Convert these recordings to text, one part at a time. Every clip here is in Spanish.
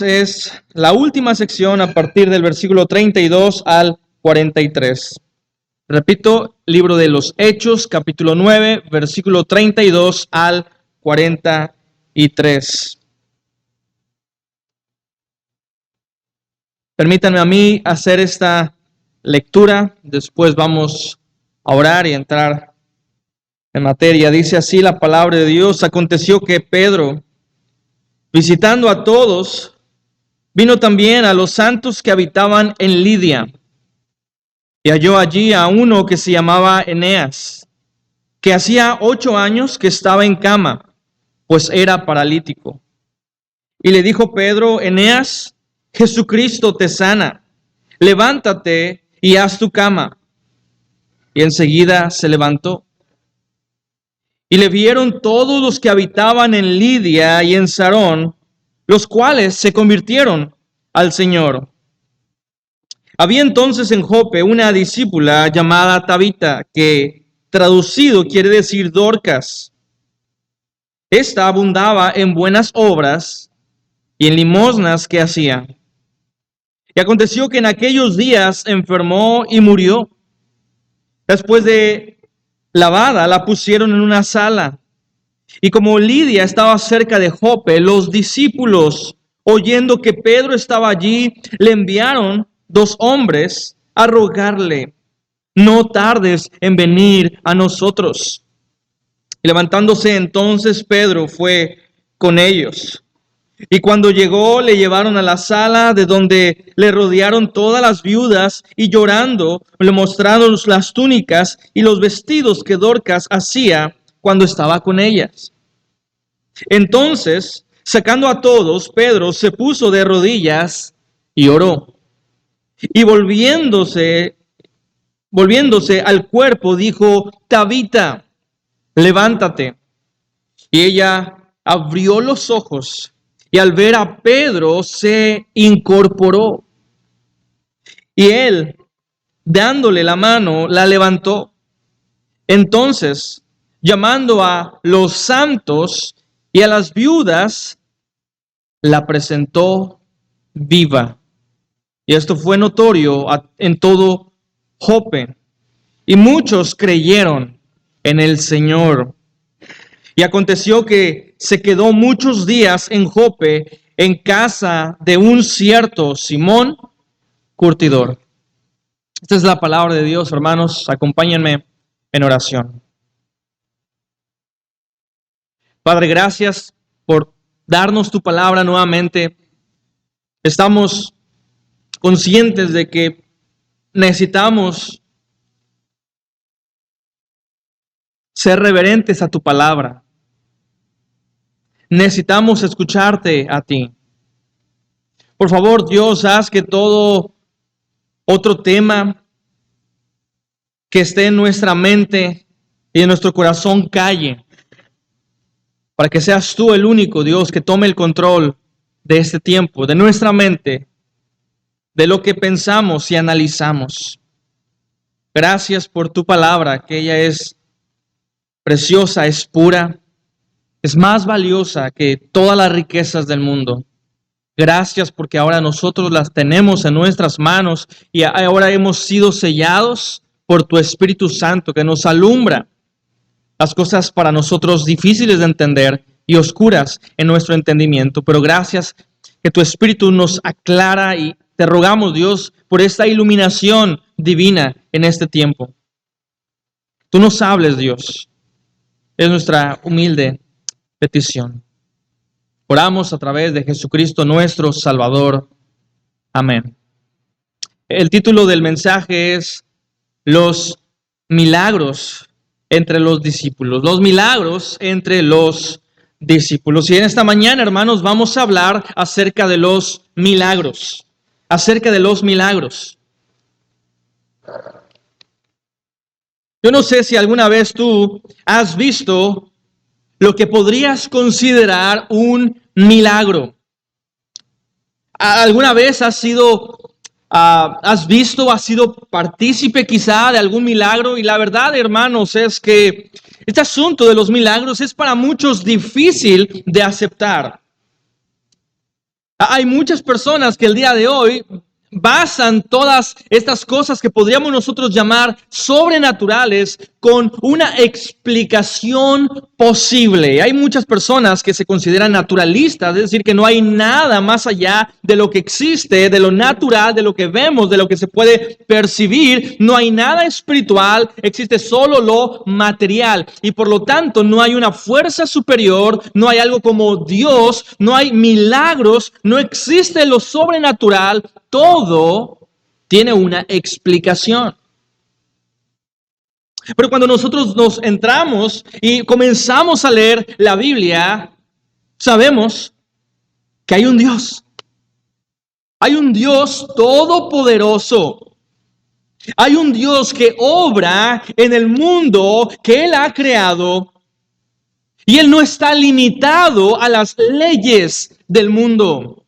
Es la última sección a partir del versículo 32 al 43. Repito, libro de los Hechos, capítulo 9, versículo 32 al 43. Permítanme a mí hacer esta lectura, después vamos a orar y entrar en materia. Dice así la palabra de Dios: aconteció que Pedro, visitando a todos, vino también a los santos que habitaban en Lidia, y halló allí a uno que se llamaba Eneas, que hacía 8 años que estaba en cama, pues era paralítico. Y le dijo Pedro: Eneas, Jesucristo te sana, levántate y haz tu cama. Y enseguida se levantó. Y le vieron todos los que habitaban en Lidia y en Sarón, los cuales se convirtieron al Señor. Había entonces en Jope una discípula llamada Tabita, que traducido quiere decir Dorcas. Esta abundaba en buenas obras y en limosnas que hacía. Y aconteció que en aquellos días enfermó y murió. Después de lavada, la pusieron en una sala. Y como Lidia estaba cerca de Jope, los discípulos, oyendo que Pedro estaba allí, le enviaron 2 hombres a rogarle: no tardes en venir a nosotros. Y levantándose entonces Pedro fue con ellos. Y cuando llegó, le llevaron a la sala, de donde le rodearon todas las viudas, y llorando le mostraron las túnicas y los vestidos que Dorcas hacía cuando estaba con ellas. Entonces, sacando a todos, Pedro se puso de rodillas y oró. Y volviéndose al cuerpo, dijo: Tabita, levántate. Y ella abrió los ojos, y al ver a Pedro se incorporó. Y él, dándole la mano, la levantó. Entonces, llamando a los santos y a las viudas, la presentó viva. Y esto fue notorio en todo Jope. Y muchos creyeron en el Señor. Y aconteció que se quedó muchos días en Jope, en casa de un cierto Simón, curtidor. Esta es la palabra de Dios, hermanos. Acompáñenme en oración. Padre, gracias por darnos tu palabra nuevamente. Estamos conscientes de que necesitamos ser reverentes a tu palabra. Necesitamos escucharte a ti. Por favor, Dios, haz que todo otro tema que esté en nuestra mente y en nuestro corazón calle, para que seas tú el único, Dios, que tome el control de este tiempo, de nuestra mente, de lo que pensamos y analizamos. Gracias por tu palabra, que ella es preciosa, es pura, es más valiosa que todas las riquezas del mundo. Gracias porque ahora nosotros las tenemos en nuestras manos y ahora hemos sido sellados por tu Espíritu Santo, que nos alumbra las cosas para nosotros difíciles de entender y oscuras en nuestro entendimiento. Pero gracias que tu Espíritu nos aclara, y te rogamos, Dios, por esta iluminación divina en este tiempo. Tú nos hables, Dios. Es nuestra humilde petición. Oramos a través de Jesucristo nuestro Salvador. Amén. El título del mensaje es Los milagros entre los discípulos. Los milagros entre los discípulos. Y en esta mañana, hermanos, vamos a hablar acerca de los milagros. Acerca de los milagros. Yo no sé si alguna vez tú has visto lo que podrías considerar un milagro. ¿Alguna vez has visto, has sido partícipe quizá de algún milagro? Y la verdad, hermanos, es que este asunto de los milagros es para muchos difícil de aceptar. Hay muchas personas que el día de hoy basan todas estas cosas que podríamos nosotros llamar sobrenaturales con una explicación posible. Hay muchas personas que se consideran naturalistas, es decir, que no hay nada más allá de lo que existe, de lo natural, de lo que vemos, de lo que se puede percibir. No hay nada espiritual, existe solo lo material. Y por lo tanto no hay una fuerza superior, no hay algo como Dios, no hay milagros, no existe lo sobrenatural. Todo tiene una explicación. Pero cuando nosotros nos entramos y comenzamos a leer la Biblia, sabemos que hay un Dios. Hay un Dios todopoderoso. Hay un Dios que obra en el mundo que Él ha creado. Y Él no está limitado a las leyes del mundo.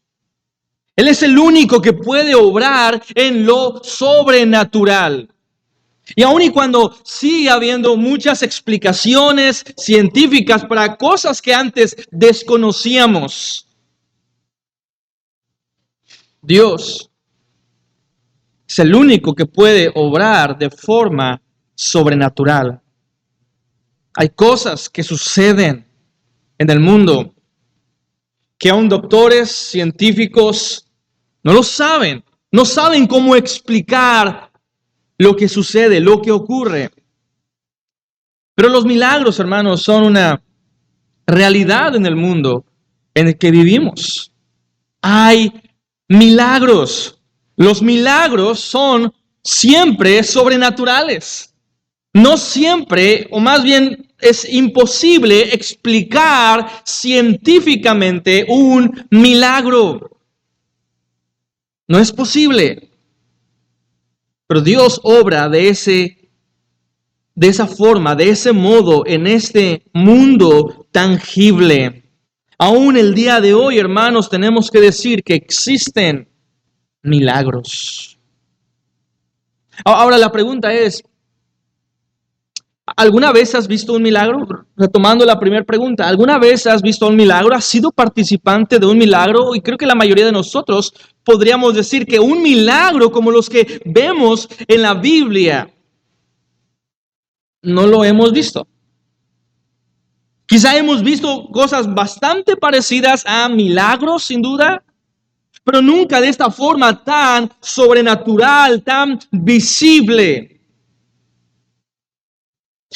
Él es el único que puede obrar en lo sobrenatural. Y aun y cuando sigue habiendo muchas explicaciones científicas para cosas que antes desconocíamos, Dios es el único que puede obrar de forma sobrenatural. Hay cosas que suceden en el mundo que aún doctores, científicos no lo saben, no saben cómo explicar lo que sucede, lo que ocurre. Pero los milagros, hermanos, son una realidad en el mundo en el que vivimos. Hay milagros. Los milagros son siempre sobrenaturales. No siempre, o más bien es imposible explicar científicamente un milagro. No es posible. Pero Dios obra de esa forma, de ese modo, en este mundo tangible. Aún el día de hoy, hermanos, tenemos que decir que existen milagros. Ahora la pregunta es, ¿alguna vez has visto un milagro? Retomando la primera pregunta, ¿alguna vez has visto un milagro? ¿Has sido participante de un milagro? Y creo que la mayoría de nosotros podríamos decir que un milagro como los que vemos en la Biblia no lo hemos visto. Quizá hemos visto cosas bastante parecidas a milagros, sin duda, pero nunca de esta forma tan sobrenatural, tan visible.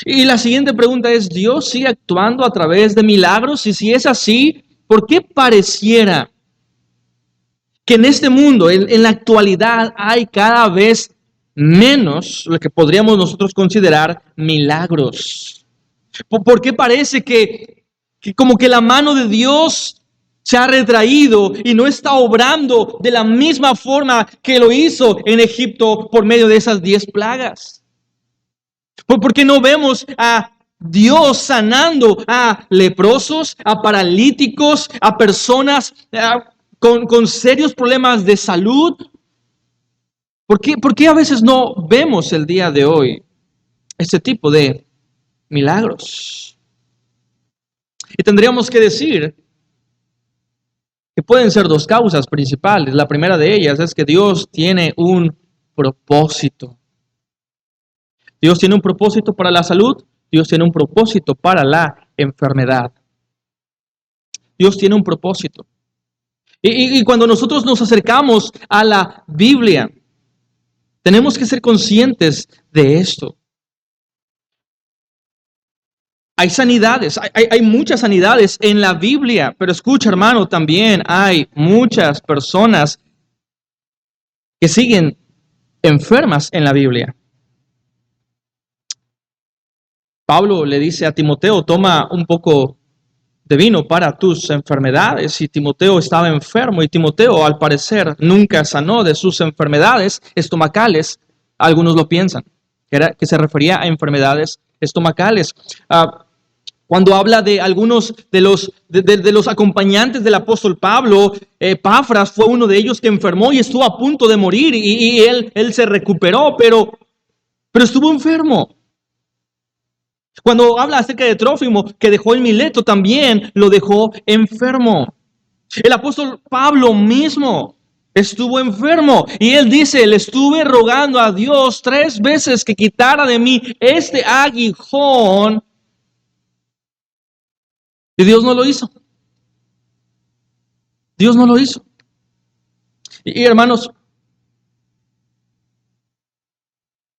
Y la siguiente pregunta es, ¿Dios sigue actuando a través de milagros? Y si es así, ¿por qué pareciera que en este mundo, en la actualidad, hay cada vez menos lo que podríamos nosotros considerar milagros? ¿Por qué parece que como que la mano de Dios se ha retraído y no está obrando de la misma forma que lo hizo en Egipto por medio de esas 10 plagas? ¿Por qué no vemos a Dios sanando a leprosos, a paralíticos, a personas con serios problemas de salud? ¿Por qué a veces no vemos el día de hoy este tipo de milagros? Y tendríamos que decir que pueden ser 2 causas principales. La primera de ellas es que Dios tiene un propósito. Dios tiene un propósito para la salud, Dios tiene un propósito para la enfermedad. Dios tiene un propósito. Y cuando nosotros nos acercamos a la Biblia, tenemos que ser conscientes de esto. Hay sanidades, hay muchas sanidades en la Biblia, pero escucha, hermano, también hay muchas personas que siguen enfermas en la Biblia. Pablo le dice a Timoteo, toma un poco de vino para tus enfermedades. Y Timoteo estaba enfermo y Timoteo al parecer nunca sanó de sus enfermedades estomacales. Algunos lo piensan, que se refería a enfermedades estomacales. Cuando habla de algunos de los acompañantes del apóstol Pablo, Epafras fue uno de ellos que enfermó y estuvo a punto de morir y él se recuperó, pero estuvo enfermo. Cuando habla acerca de Trófimo, que dejó en Mileto, también lo dejó enfermo. El apóstol Pablo mismo estuvo enfermo y él dice, le estuve rogando a Dios 3 veces que quitara de mí este aguijón y Dios no lo hizo. Dios no lo hizo. Y hermanos,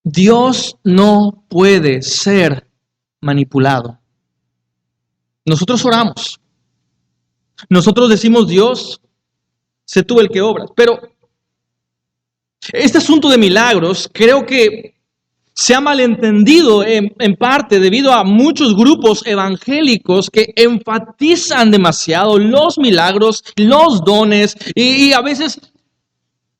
Dios no puede ser manipulado. Nosotros oramos. Nosotros decimos, Dios, sé tú el que obras. Pero este asunto de milagros creo que se ha malentendido en parte debido a muchos grupos evangélicos que enfatizan demasiado los milagros, los dones y a veces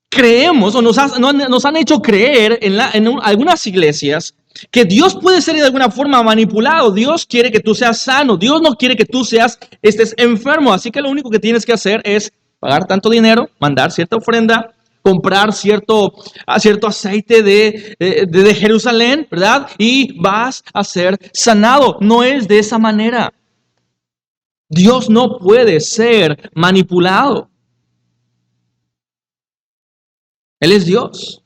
creemos o nos han hecho creer en algunas iglesias que Dios puede ser de alguna forma manipulado. Dios quiere que tú seas sano. Dios no quiere que tú estés enfermo. Así que lo único que tienes que hacer es pagar tanto dinero, mandar cierta ofrenda, comprar cierto aceite de Jerusalén, ¿verdad? Y vas a ser sanado. No es de esa manera. Dios no puede ser manipulado. Él es Dios.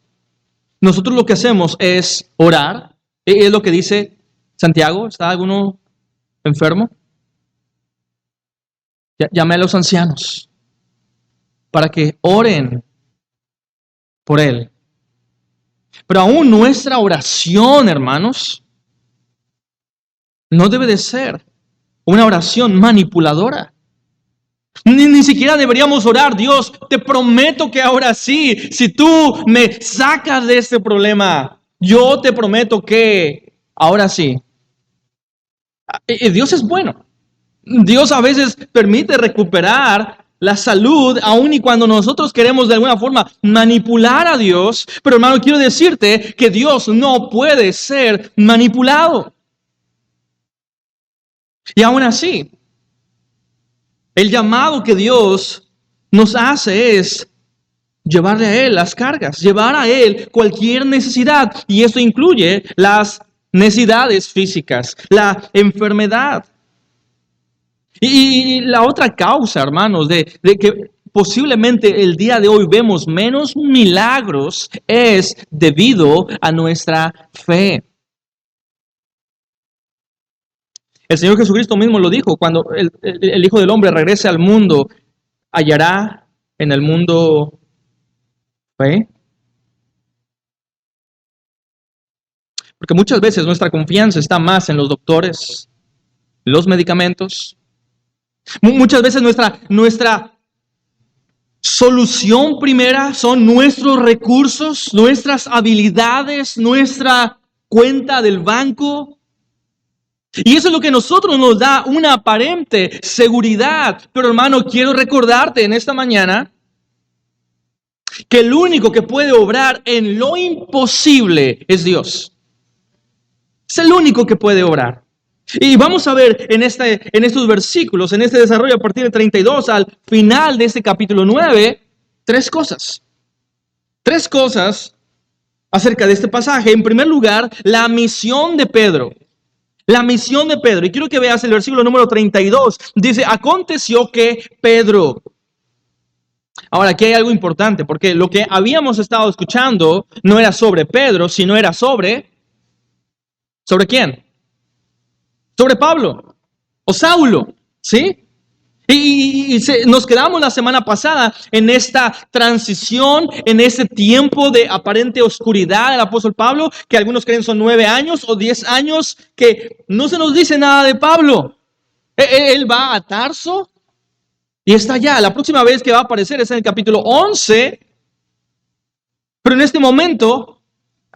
Nosotros lo que hacemos es orar. Es lo que dice Santiago. ¿Está alguno enfermo? Llame a los ancianos para que oren por él. Pero aún nuestra oración, hermanos, no debe de ser una oración manipuladora. Ni siquiera deberíamos orar, Dios, te prometo que ahora sí, si tú me sacas de este problema, yo te prometo que ahora sí. Dios es bueno. Dios a veces permite recuperar la salud, aun y cuando nosotros queremos de alguna forma manipular a Dios. Pero hermano, quiero decirte que Dios no puede ser manipulado. Y aún así, el llamado que Dios nos hace es llevarle a Él las cargas, llevar a Él cualquier necesidad. Y esto incluye las necesidades físicas, la enfermedad. Y la otra causa, hermanos, de que posiblemente el día de hoy vemos menos milagros es debido a nuestra fe. El Señor Jesucristo mismo lo dijo, cuando el Hijo del Hombre regrese al mundo, hallará en el mundo fe. Porque muchas veces nuestra confianza está más en los doctores, los medicamentos. Muchas veces nuestra solución primera son nuestros recursos, nuestras habilidades, nuestra cuenta del banco. Y eso es lo que a nosotros nos da una aparente seguridad. Pero hermano, quiero recordarte en esta mañana que el único que puede obrar en lo imposible es Dios. Es el único que puede obrar. Y vamos a ver en estos versículos, en este desarrollo a partir de 32 al final de este capítulo 9, tres cosas. Tres cosas acerca de este pasaje. En primer lugar, la misión de Pedro. La misión de Pedro. Y quiero que veas el versículo número 32. Dice, aconteció que Pedro. Ahora, aquí hay algo importante, porque lo que habíamos estado escuchando no era sobre Pedro, sino era ¿sobre quién? Sobre Pablo o Saulo, ¿sí? Nos quedamos la semana pasada en esta transición, en ese tiempo de aparente oscuridad del apóstol Pablo, que algunos creen son 9 años o 10 años, que no se nos dice nada de Pablo. Él va a Tarso y está allá. La próxima vez que va a aparecer es en el capítulo 11, pero en este momento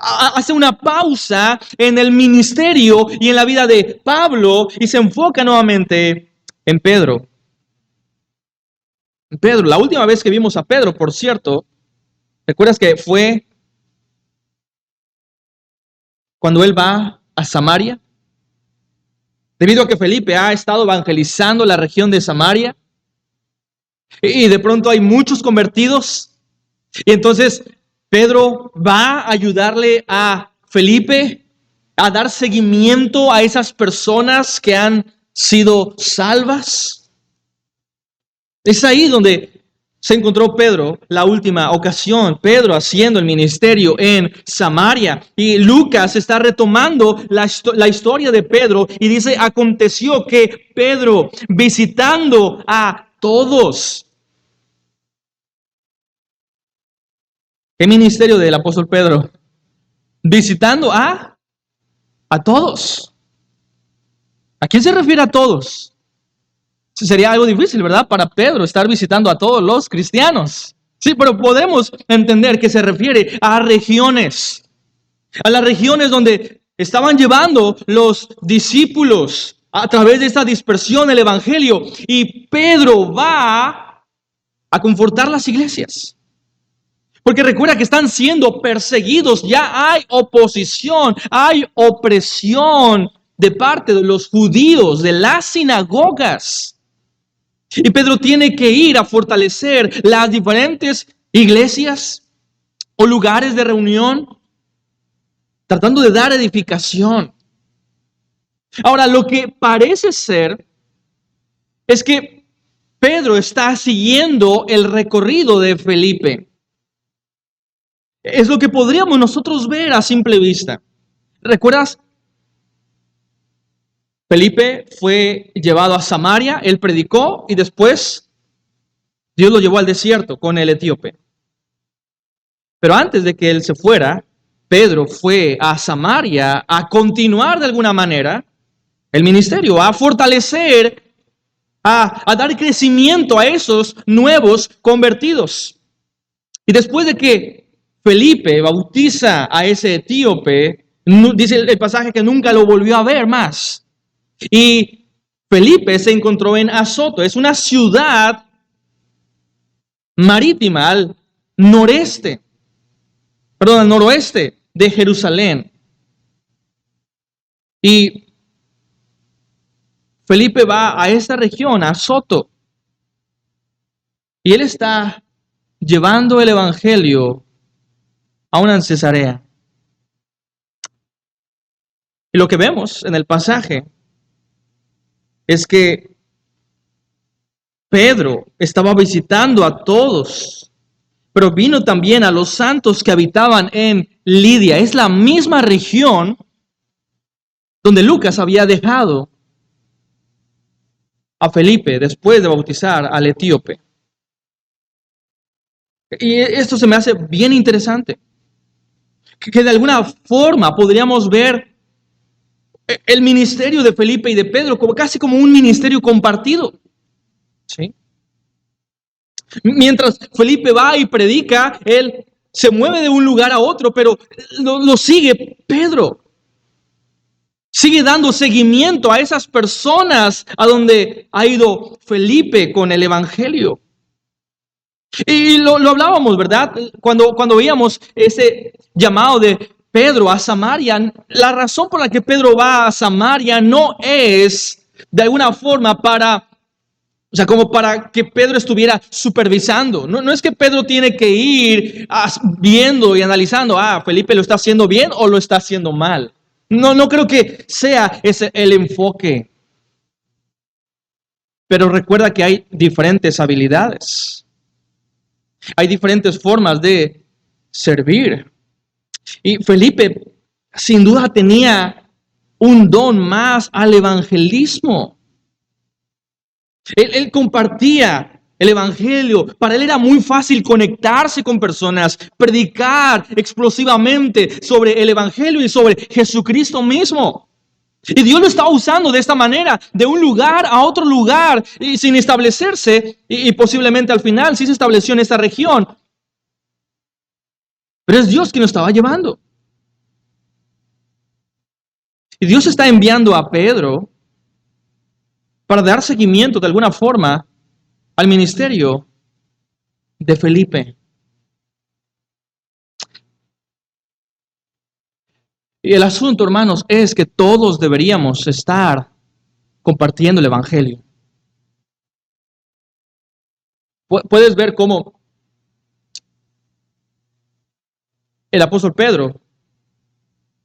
hace una pausa en el ministerio y en la vida de Pablo y se enfoca nuevamente en Pedro. Pedro, la última vez que vimos a Pedro, por cierto, ¿recuerdas que fue cuando él va a Samaria? Debido a que Felipe ha estado evangelizando la región de Samaria y de pronto hay muchos convertidos y entonces Pedro va a ayudarle a Felipe a dar seguimiento a esas personas que han sido salvas. Es ahí donde se encontró Pedro la última ocasión, Pedro haciendo el ministerio en Samaria. Y Lucas está retomando la historia de Pedro y dice, aconteció que Pedro, visitando a todos. ¿Qué ministerio del apóstol Pedro? Visitando a todos. ¿A quién se refiere a todos? Sería algo difícil, ¿verdad? Para Pedro estar visitando a todos los cristianos. Sí, pero podemos entender que se refiere a regiones. A las regiones donde estaban llevando los discípulos a través de esta dispersión el evangelio. Y Pedro va a confortar las iglesias. Porque recuerda que están siendo perseguidos, ya hay oposición, hay opresión de parte de los judíos, de las sinagogas. Y Pedro tiene que ir a fortalecer las diferentes iglesias o lugares de reunión, tratando de dar edificación. Ahora, lo que parece ser es que Pedro está siguiendo el recorrido de Felipe. Es lo que podríamos nosotros ver a simple vista. ¿Recuerdas? Felipe fue llevado a Samaria, él predicó y después Dios lo llevó al desierto con el etíope. Pero antes de que él se fuera, Pedro fue a Samaria a continuar de alguna manera el ministerio, a fortalecer, a dar crecimiento a esos nuevos convertidos. Y después de que Felipe bautiza a ese etíope, dice el pasaje que nunca lo volvió a ver más. Y Felipe se encontró en Azoto, es una ciudad marítima al noroeste de Jerusalén. Y Felipe va a esta región, a Azoto, y él está llevando el evangelio a una Cesarea. Y lo que vemos en el pasaje es que Pedro estaba visitando a todos, pero vino también a los santos que habitaban en Lidia. Es la misma región donde Lucas había dejado a Felipe después de bautizar al etíope. Y esto se me hace bien interesante, que de alguna forma podríamos ver el ministerio de Felipe y de Pedro como casi como un ministerio compartido. ¿Sí? Mientras Felipe va y predica, él se mueve de un lugar a otro, pero lo sigue Pedro. Sigue dando seguimiento a esas personas a donde ha ido Felipe con el evangelio. Y lo hablábamos, ¿verdad? Cuando veíamos ese llamado de Pedro a Samaria, la razón por la que Pedro va a Samaria no es de alguna forma como para que Pedro estuviera supervisando. No es que Pedro tiene que ir viendo y analizando, Felipe lo está haciendo bien o lo está haciendo mal. No creo que sea ese el enfoque. Pero recuerda que hay diferentes habilidades. Hay diferentes formas de servir. Y Felipe sin duda tenía un don más al evangelismo. Él compartía el evangelio. Para él era muy fácil conectarse con personas, predicar explosivamente sobre el evangelio y sobre Jesucristo mismo. Y Dios lo estaba usando de esta manera, de un lugar a otro lugar, y sin establecerse, y posiblemente al final sí se estableció en esta región. Pero es Dios quien lo estaba llevando. Y Dios está enviando a Pedro para dar seguimiento de alguna forma al ministerio de Felipe. Y el asunto, hermanos, es que todos deberíamos estar compartiendo el evangelio. Puedes ver cómo el apóstol Pedro,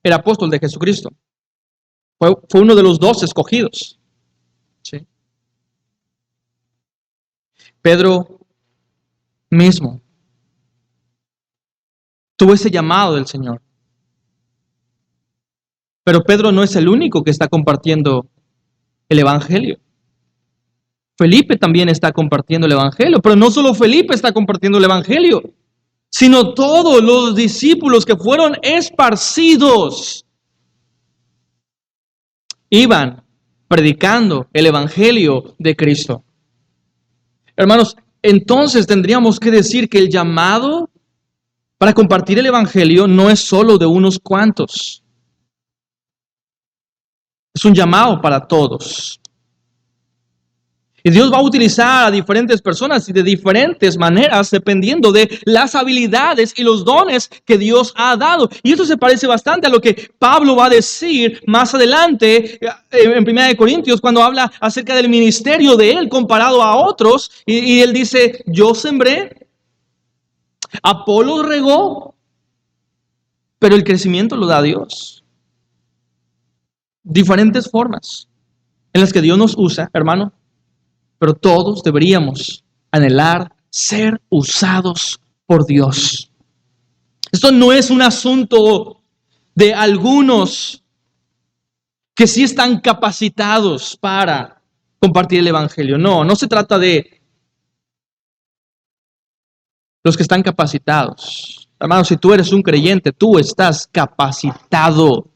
el apóstol de Jesucristo, fue uno de los 12 escogidos. ¿Sí? Pedro mismo tuvo ese llamado del Señor. Pero Pedro no es el único que está compartiendo el Evangelio. Felipe también está compartiendo el Evangelio, pero no solo Felipe está compartiendo el Evangelio, sino todos los discípulos que fueron esparcidos iban predicando el Evangelio de Cristo. Hermanos, entonces tendríamos que decir que el llamado para compartir el Evangelio no es solo de unos cuantos. Es un llamado para todos. Y Dios va a utilizar a diferentes personas y de diferentes maneras dependiendo de las habilidades y los dones que Dios ha dado. Y esto se parece bastante a lo que Pablo va a decir más adelante en 1 Corintios cuando habla acerca del ministerio de él comparado a otros. Y él dice, yo sembré, Apolo regó, pero el crecimiento lo da Dios. Diferentes formas en las que Dios nos usa, hermano. Pero todos deberíamos anhelar ser usados por Dios. Esto no es un asunto de algunos que sí están capacitados para compartir el Evangelio. No se trata de los que están capacitados. Hermano, si tú eres un creyente, tú estás capacitado.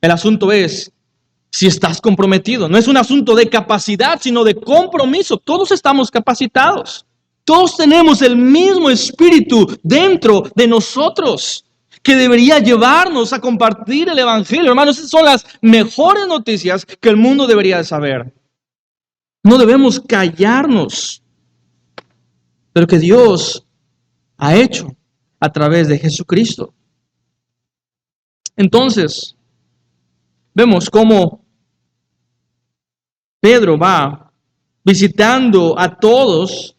El asunto es si estás comprometido. No es un asunto de capacidad, sino de compromiso. Todos estamos capacitados. Todos tenemos el mismo espíritu dentro de nosotros que debería llevarnos a compartir el Evangelio. Hermanos, esas son las mejores noticias que el mundo debería de saber. No debemos callarnos de lo que Dios ha hecho a través de Jesucristo. Entonces, vemos cómo Pedro va visitando a todos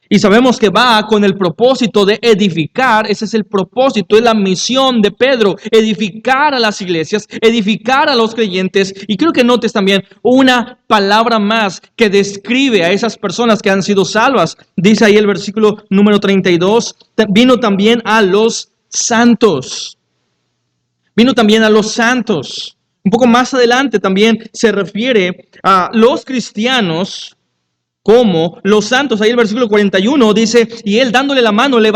y sabemos que va con el propósito de edificar. Ese es el propósito, es la misión de Pedro, edificar a las iglesias, edificar a los creyentes. Y creo que notes también una palabra más que describe a esas personas que han sido salvas. Dice ahí el versículo número 32, vino también a los santos. Vino también a los santos. Un poco más adelante también se refiere a los cristianos como los santos. Ahí el versículo 41 dice, y él dándole la mano le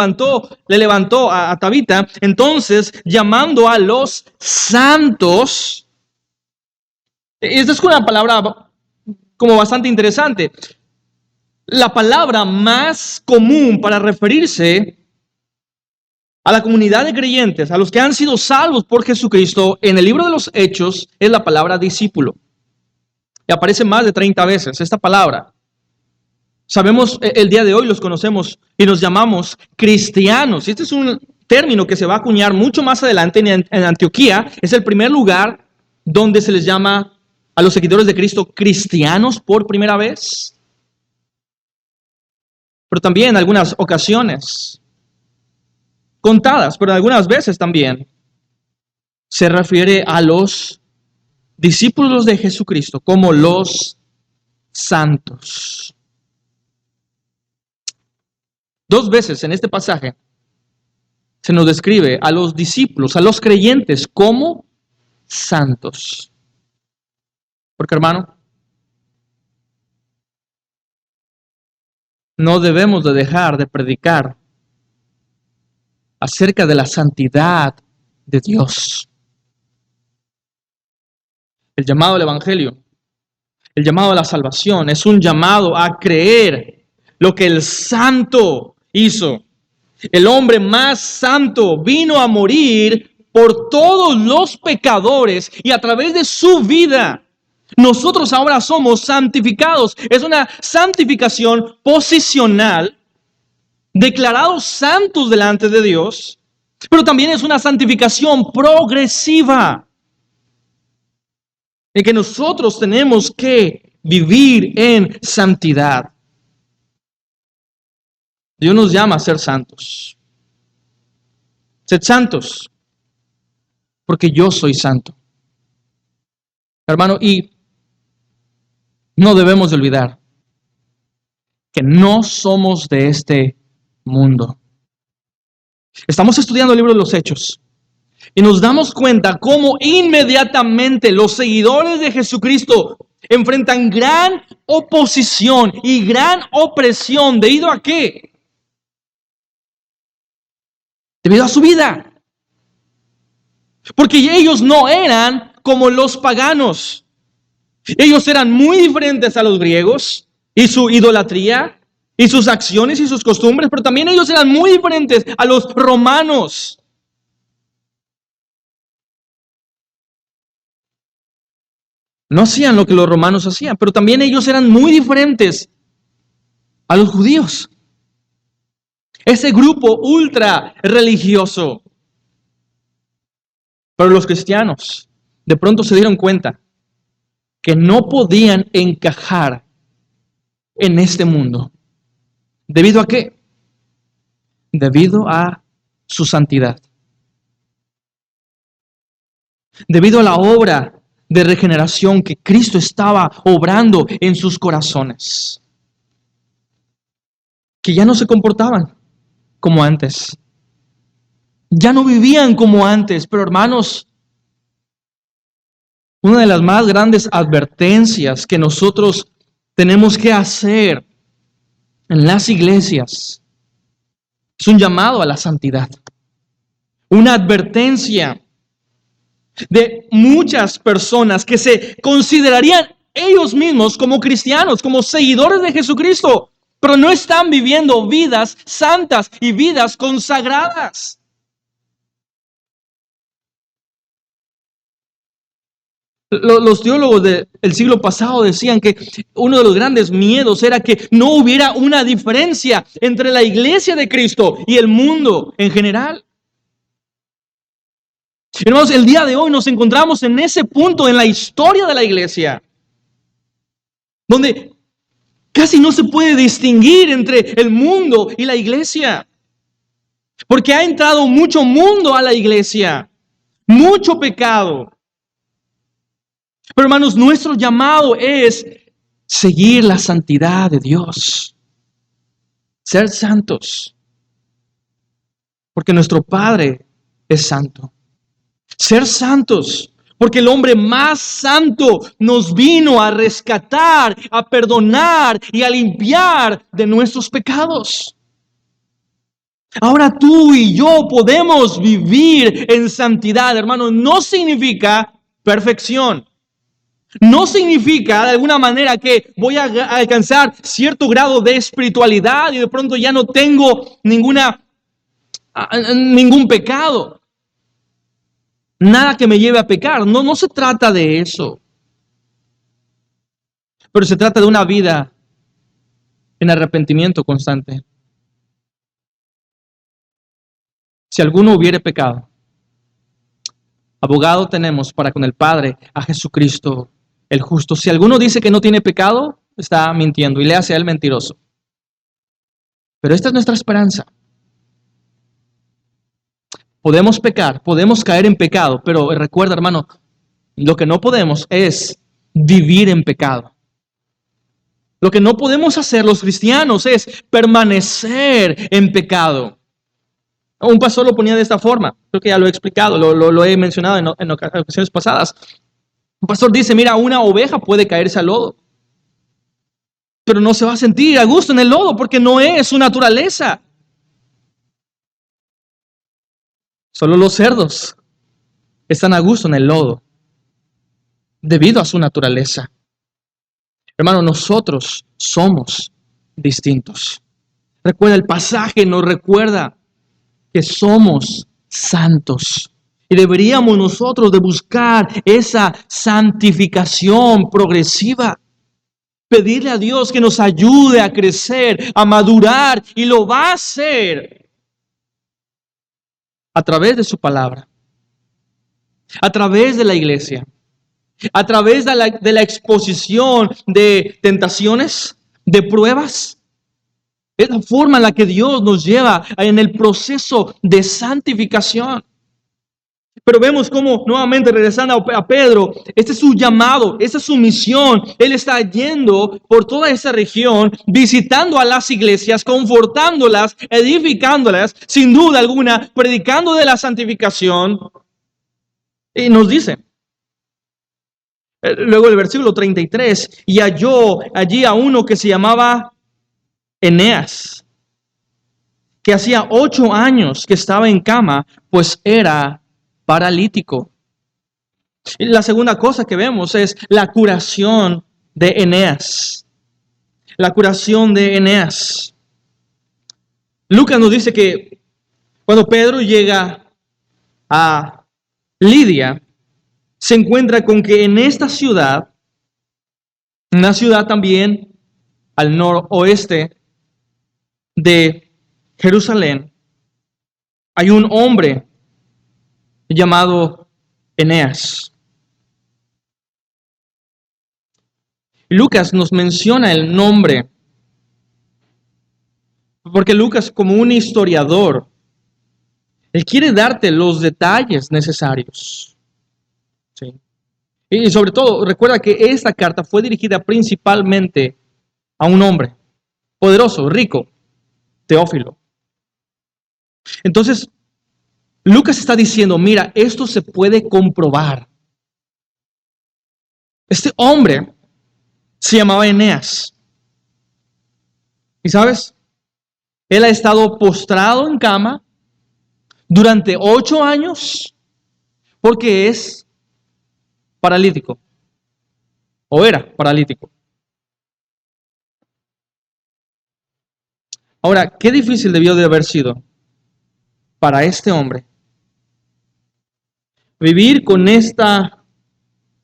levantó a Tabita. Entonces, llamando a los santos. Esta es una palabra como bastante interesante. La palabra más común para referirse a la comunidad de creyentes, a los que han sido salvos por Jesucristo, en el libro de los Hechos, es la palabra discípulo. Y aparece más de 30 veces esta palabra. Sabemos, el día de hoy los conocemos y nos llamamos cristianos. Este es un término que se va a acuñar mucho más adelante en Antioquía. Es el primer lugar donde se les llama a los seguidores de Cristo cristianos por primera vez. Pero también en algunas ocasiones, contadas, pero algunas veces también, se refiere a los discípulos de Jesucristo como los santos. 2 veces en este pasaje se nos describe a los discípulos, a los creyentes como santos. Porque, hermano, no debemos de dejar de predicar acerca de la santidad de Dios. El llamado al Evangelio, el llamado a la salvación, es un llamado a creer lo que el santo hizo. El hombre más santo vino a morir por todos los pecadores y a través de su vida nosotros ahora somos santificados. Es una santificación posicional, declarados santos delante de Dios, pero también es una santificación progresiva, en que nosotros tenemos que vivir en santidad. Dios nos llama a ser santos. Sed santos, porque yo soy santo. Hermano, y no debemos de olvidar que no somos de este mundo. Estamos estudiando el libro de los Hechos y nos damos cuenta cómo inmediatamente los seguidores de Jesucristo enfrentan gran oposición y gran opresión. ¿Debido a qué? Debido a su vida. Porque ellos no eran como los paganos. Ellos eran muy diferentes a los griegos y su idolatría y sus acciones y sus costumbres, pero también ellos eran muy diferentes a los romanos. No hacían lo que los romanos hacían, pero también ellos eran muy diferentes a los judíos. Ese grupo ultra religioso. Pero los cristianos de pronto se dieron cuenta que no podían encajar en este mundo. ¿Debido a qué? Debido a su santidad. Debido a la obra de regeneración que Cristo estaba obrando en sus corazones. Que ya no se comportaban como antes. Ya no vivían como antes. Pero hermanos, una de las más grandes advertencias que nosotros tenemos que hacer en las iglesias es un llamado a la santidad. Una advertencia de muchas personas que se considerarían ellos mismos como cristianos, como seguidores de Jesucristo, pero no están viviendo vidas santas y vidas consagradas. Los teólogos del siglo pasado decían que uno de los grandes miedos era que no hubiera una diferencia entre la iglesia de Cristo y el mundo en general. Hermanos, el día de hoy nos encontramos en ese punto en la historia de la iglesia, donde casi no se puede distinguir entre el mundo y la iglesia, porque ha entrado mucho mundo a la iglesia, mucho pecado. Pero hermanos, nuestro llamado es seguir la santidad de Dios, ser santos, porque nuestro Padre es santo. Ser santos, porque el hombre más santo nos vino a rescatar, a perdonar y a limpiar de nuestros pecados. Ahora tú y yo podemos vivir en santidad, hermano. No significa perfección. No significa de alguna manera que voy a alcanzar cierto grado de espiritualidad y de pronto ya no tengo ningún pecado. Nada que me lleve a pecar. No se trata de eso. Pero se trata de una vida en arrepentimiento constante. Si alguno hubiere pecado, abogado tenemos para con el Padre a Jesucristo el justo. Si alguno dice que no tiene pecado, está mintiendo y le hace a él mentiroso. Pero esta es nuestra esperanza. Podemos pecar, podemos caer en pecado, pero recuerda, hermano, lo que no podemos es vivir en pecado. Lo que no podemos hacer los cristianos es permanecer en pecado. Un pastor lo ponía de esta forma, creo que ya lo he explicado, lo he mencionado en ocasiones pasadas. Un pastor dice, mira, una oveja puede caerse al lodo, pero no se va a sentir a gusto en el lodo porque no es su naturaleza. Solo los cerdos están a gusto en el lodo, debido a su naturaleza. Hermano, nosotros somos distintos. Recuerda, el pasaje nos recuerda que somos santos. Y deberíamos nosotros de buscar esa santificación progresiva. Pedirle a Dios que nos ayude a crecer, a madurar, y lo va a hacer a través de su palabra, a través de la iglesia, a través de la exposición de tentaciones, de pruebas. Es la forma en la que Dios nos lleva en el proceso de santificación. Pero vemos cómo, nuevamente regresando a Pedro, este es su llamado, esta es su misión. Él está yendo por toda esa región, visitando a las iglesias, confortándolas, edificándolas, sin duda alguna, predicando de la santificación. Y nos dice, luego el versículo 33, y halló allí a uno que se llamaba Eneas, que hacía 8 años que estaba en cama, pues era paralítico. Y la segunda cosa que vemos es la curación de Eneas. La curación de Eneas. Lucas nos dice que cuando Pedro llega a Lidia, se encuentra con que en esta ciudad, una ciudad también al noroeste de Jerusalén, hay un hombre llamado Eneas. Lucas nos menciona el nombre, porque Lucas, como un historiador, él quiere darte los detalles necesarios. ¿Sí? Y sobre todo, recuerda que esta carta fue dirigida principalmente a un hombre poderoso, rico, Teófilo. Entonces, Lucas está diciendo, mira, esto se puede comprobar. Este hombre se llamaba Eneas. ¿Y sabes? Él ha estado postrado en cama durante 8 años porque es paralítico. O era paralítico. Ahora, qué difícil debió de haber sido para este hombre vivir con esta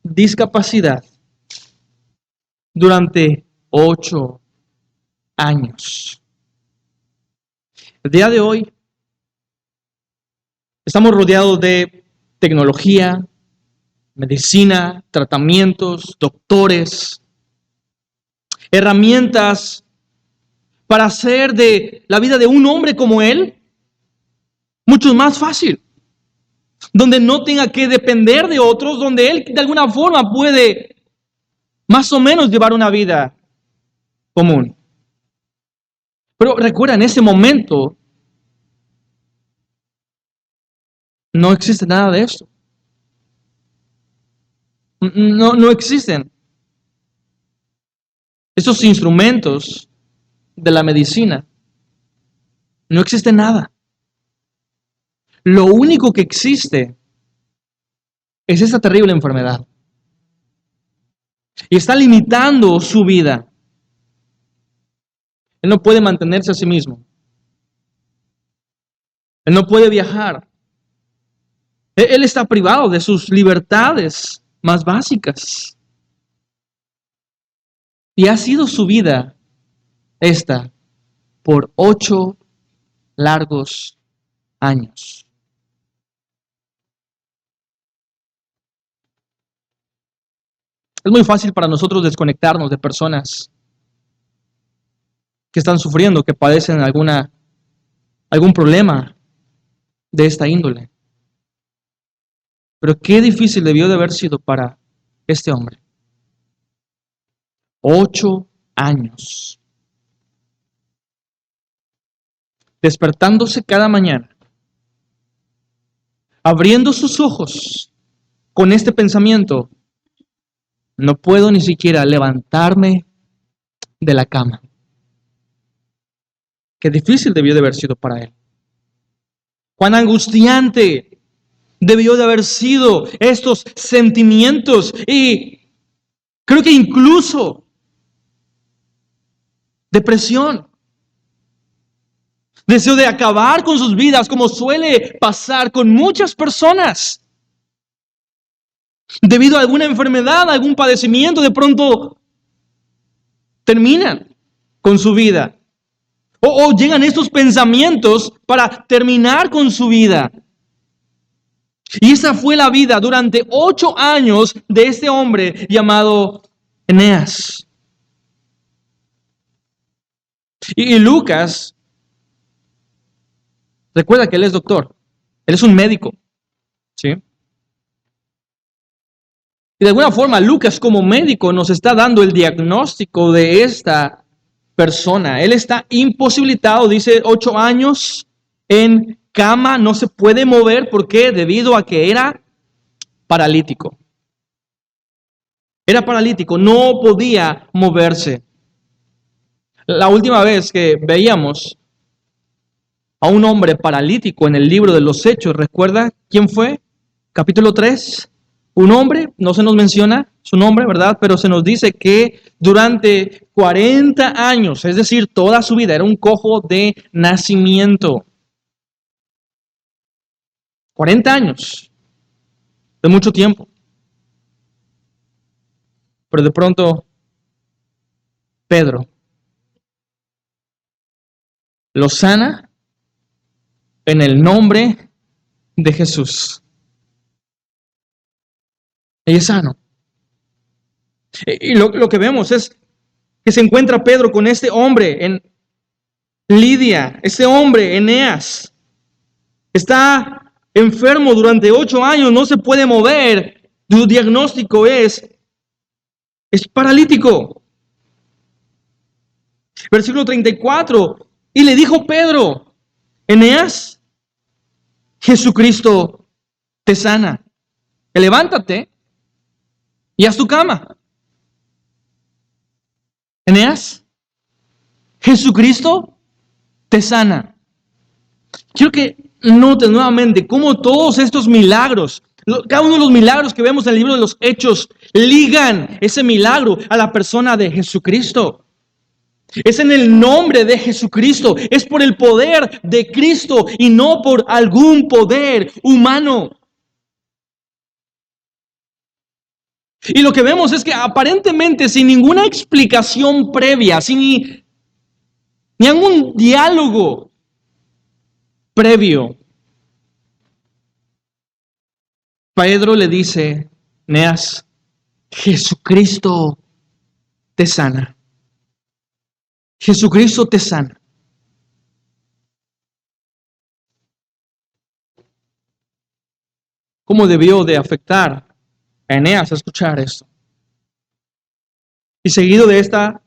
discapacidad durante 8 años. El día de hoy estamos rodeados de tecnología, medicina, tratamientos, doctores, herramientas para hacer de la vida de un hombre como él mucho más fácil, donde no tenga que depender de otros, donde él de alguna forma puede más o menos llevar una vida común. Pero recuerda, en ese momento no existe nada de esto. No existen esos instrumentos de la medicina. No existe nada. Lo único que existe es esta terrible enfermedad. Y está limitando su vida. Él no puede mantenerse a sí mismo. Él no puede viajar. Él está privado de sus libertades más básicas. Y ha sido su vida esta por 8 largos años. Es muy fácil para nosotros desconectarnos de personas que están sufriendo, que padecen algún problema de esta índole. Pero qué difícil debió de haber sido para este hombre. 8 años. Despertándose cada mañana, abriendo sus ojos con este pensamiento, no puedo ni siquiera levantarme de la cama. Qué difícil debió de haber sido para él. Cuán angustiante debió de haber sido estos sentimientos, y creo que incluso depresión. Deseo de acabar con sus vidas, como suele pasar con muchas personas. Debido a alguna enfermedad, algún padecimiento, de pronto terminan con su vida. O llegan estos pensamientos para terminar con su vida. Y esa fue la vida durante 8 años de este hombre llamado Eneas. Y Lucas, recuerda que él es doctor, él es un médico, ¿sí? Y de alguna forma Lucas como médico nos está dando el diagnóstico de esta persona. Él está imposibilitado, dice 8 años en cama, no se puede mover. ¿Por qué? Debido a que era paralítico. Era paralítico, no podía moverse. La última vez que veíamos a un hombre paralítico en el libro de los Hechos, ¿recuerda quién fue? Capítulo 3. Un hombre, no se nos menciona su nombre, ¿verdad? Pero se nos dice que durante 40 años, es decir, toda su vida, era un cojo de nacimiento. 40 años, de mucho tiempo. Pero de pronto, Pedro lo sana en el nombre de Jesús. Y es sano. Y lo que vemos es que se encuentra Pedro con este hombre en Lidia, este hombre, Eneas. Está enfermo durante 8 años, no se puede mover. Su diagnóstico es paralítico. Versículo 34. Y le dijo Pedro, Eneas, Jesucristo te sana. Levántate y haz tu cama. Eneas, Jesucristo te sana. Quiero que notes nuevamente cómo todos estos milagros, cada uno de los milagros que vemos en el libro de los Hechos, ligan ese milagro a la persona de Jesucristo. Es en el nombre de Jesucristo, es por el poder de Cristo y no por algún poder humano. Y lo que vemos es que aparentemente sin ninguna explicación previa, sin ni algún diálogo previo, Pedro le dice, Eneas, Jesucristo te sana. Jesucristo te sana. ¿Cómo debió de afectar a Eneas escuchar esto? Y seguido de esta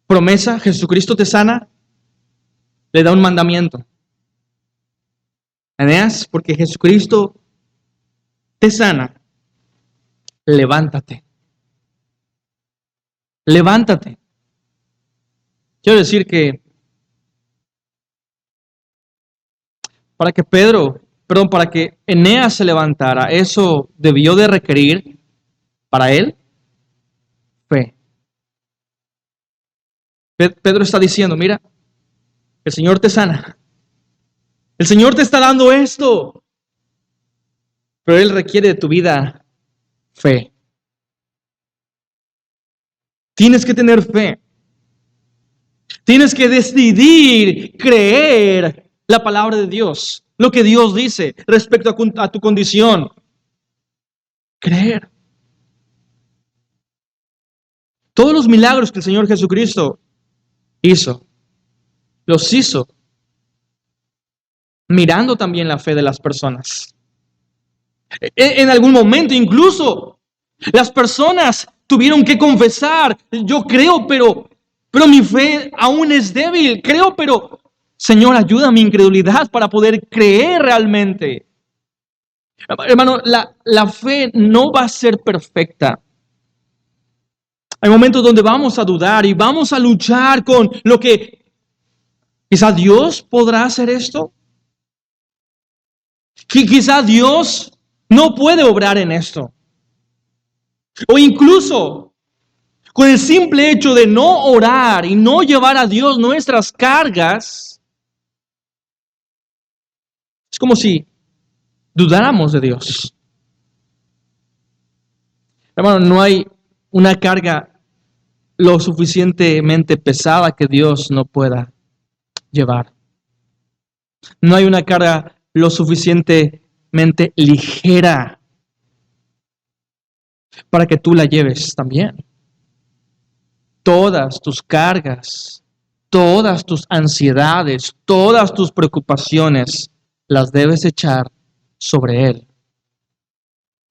promesa, Jesucristo te sana, le da un mandamiento. Eneas, porque Jesucristo te sana, levántate. Levántate. Quiero decir que para que Eneas se levantara, eso debió de requerir para él fe. Pedro está diciendo, mira, el Señor te sana. El Señor te está dando esto. Pero Él requiere de tu vida fe. Tienes que tener fe. Tienes que decidir creer la palabra de Dios. Lo que Dios dice respecto a tu condición. Creer. Todos los milagros que el Señor Jesucristo hizo, los hizo mirando también la fe de las personas. En algún momento incluso las personas tuvieron que confesar, yo creo, pero mi fe aún es débil. Creo, pero Señor, ayuda a mi incredulidad para poder creer realmente. Hermano, la fe no va a ser perfecta. Hay momentos donde vamos a dudar y vamos a luchar con lo que quizá Dios podrá hacer esto. Quizá Dios no puede obrar en esto. O incluso con el simple hecho de no orar y no llevar a Dios nuestras cargas, es como si dudáramos de Dios. Hermano, no hay una carga lo suficientemente pesada que Dios no pueda llevar. No hay una carga lo suficientemente ligera para que tú la lleves también. Todas tus cargas, todas tus ansiedades, todas tus preocupaciones, las debes echar sobre Él.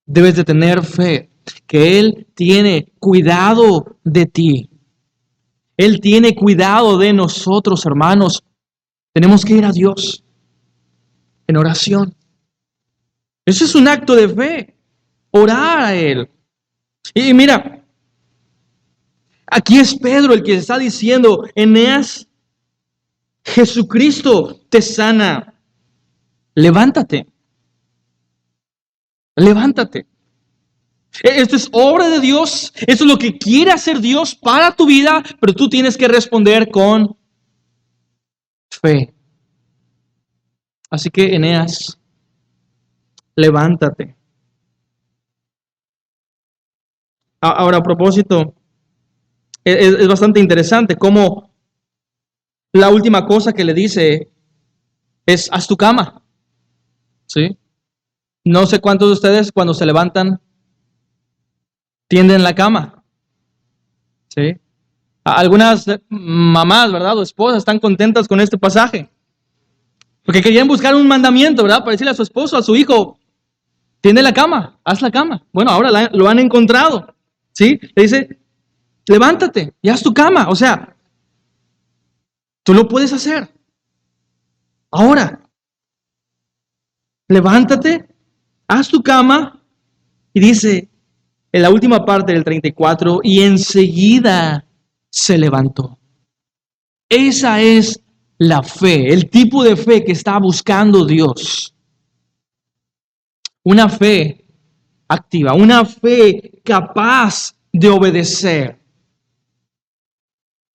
Debes de tener fe que Él tiene cuidado de ti. Él tiene cuidado de nosotros, hermanos. Tenemos que ir a Dios en oración. Eso es un acto de fe, orar a Él. Y mira, aquí es Pedro el que está diciendo, Eneas, Jesucristo te sana. Levántate. Levántate. Esto es obra de Dios. Esto es lo que quiere hacer Dios para tu vida, pero tú tienes que responder con fe. Así que, Eneas, levántate. Ahora, a propósito, es bastante interesante cómo la última cosa que le dice es, haz tu cama. ¿Sí? No sé cuántos de ustedes cuando se levantan tienden la cama. ¿Sí? Algunas mamás, ¿verdad? O esposas están contentas con este pasaje. Porque querían buscar un mandamiento, ¿verdad? Para decirle a su esposo, a su hijo, tiende la cama, haz la cama. Bueno, ahora lo han encontrado. ¿Sí? Le dice, levántate y haz tu cama. O sea, tú lo puedes hacer. Ahora, levántate, haz tu cama. Y dice, en la última parte del 34, y enseguida se levantó. Esa es la fe, el tipo de fe que está buscando Dios. Una fe activa, una fe capaz de obedecer.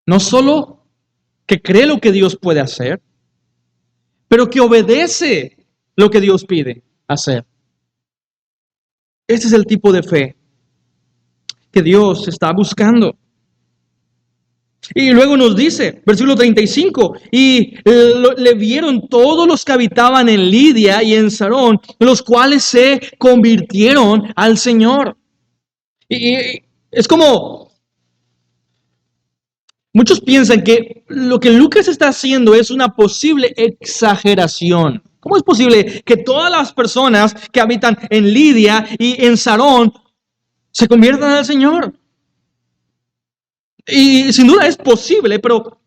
No solo que cree lo que Dios puede hacer, pero que obedece lo que Dios pide hacer. Ese es el tipo de fe que Dios está buscando. Y luego nos dice, versículo 35, y le vieron todos los que habitaban en Lidia y en Sarón, los cuales se convirtieron al Señor. Y es como, muchos piensan que lo que Lucas está haciendo es una posible exageración. ¿Cómo es posible que todas las personas que habitan en Lidia y en Sarón se conviertan al Señor? Y sin duda es posible, pero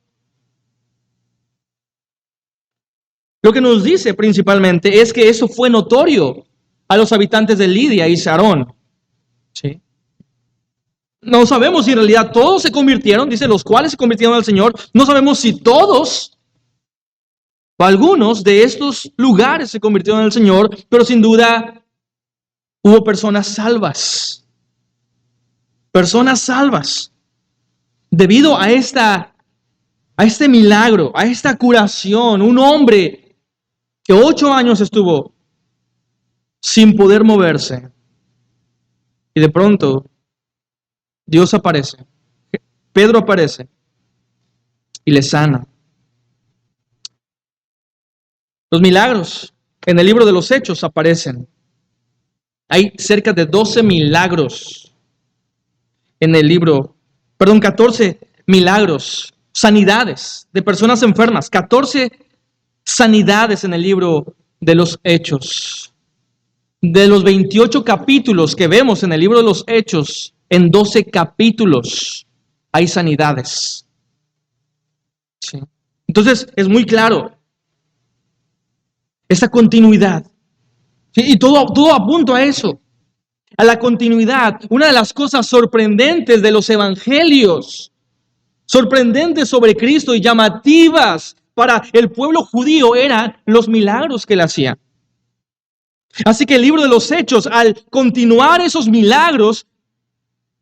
lo que nos dice principalmente es que eso fue notorio a los habitantes de Lidia y Sarón. ¿Sí? No sabemos si en realidad todos se convirtieron, dice los cuales se convirtieron al Señor. No sabemos si todos o algunos de estos lugares se convirtieron al Señor, pero sin duda hubo personas salvas. Personas salvas. Debido a este milagro, a esta curación, un hombre que 8 años estuvo sin poder moverse y de pronto Dios aparece, Pedro aparece y le sana. Los milagros en el libro de los Hechos aparecen. Hay cerca de 12 milagros en el libro, 14 milagros, sanidades de personas enfermas, 14 sanidades en el libro de los Hechos. De los 28 capítulos que vemos en el libro de los Hechos, en 12 capítulos hay sanidades. ¿Sí? Entonces es muy claro esa continuidad. ¿Sí? Y todo apunta a eso. A la continuidad, una de las cosas sorprendentes de los evangelios, sorprendentes sobre Cristo y llamativas para el pueblo judío eran los milagros que él hacía. Así que el libro de los Hechos, al continuar esos milagros,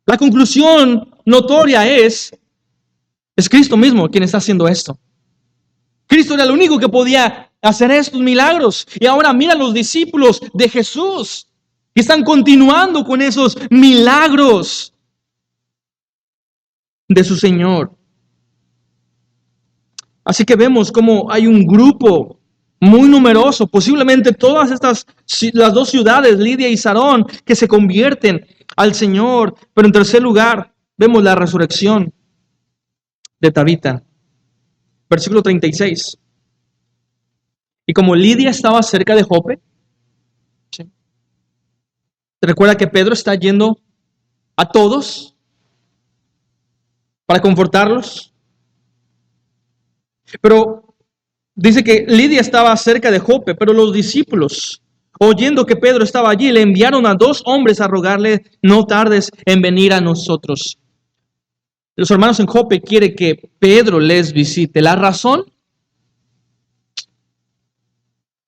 la conclusión notoria es Cristo mismo quien está haciendo esto. Cristo era el único que podía hacer estos milagros. Y ahora mira los discípulos de Jesús que están continuando con esos milagros de su Señor. Así que vemos cómo hay un grupo muy numeroso, posiblemente todas las dos ciudades, Lidia y Sarón, que se convierten al Señor. Pero en tercer lugar, vemos la resurrección de Tabita. Versículo 36. Y como Lidia estaba cerca de Jope, ¿sí? Recuerda que Pedro está yendo a todos para confortarlos. Pero dice que Lidia estaba cerca de Jope, pero los discípulos, oyendo que Pedro estaba allí, le enviaron a 2 hombres a rogarle: no tardes en venir a nosotros. Los hermanos en Jope quieren que Pedro les visite. La razón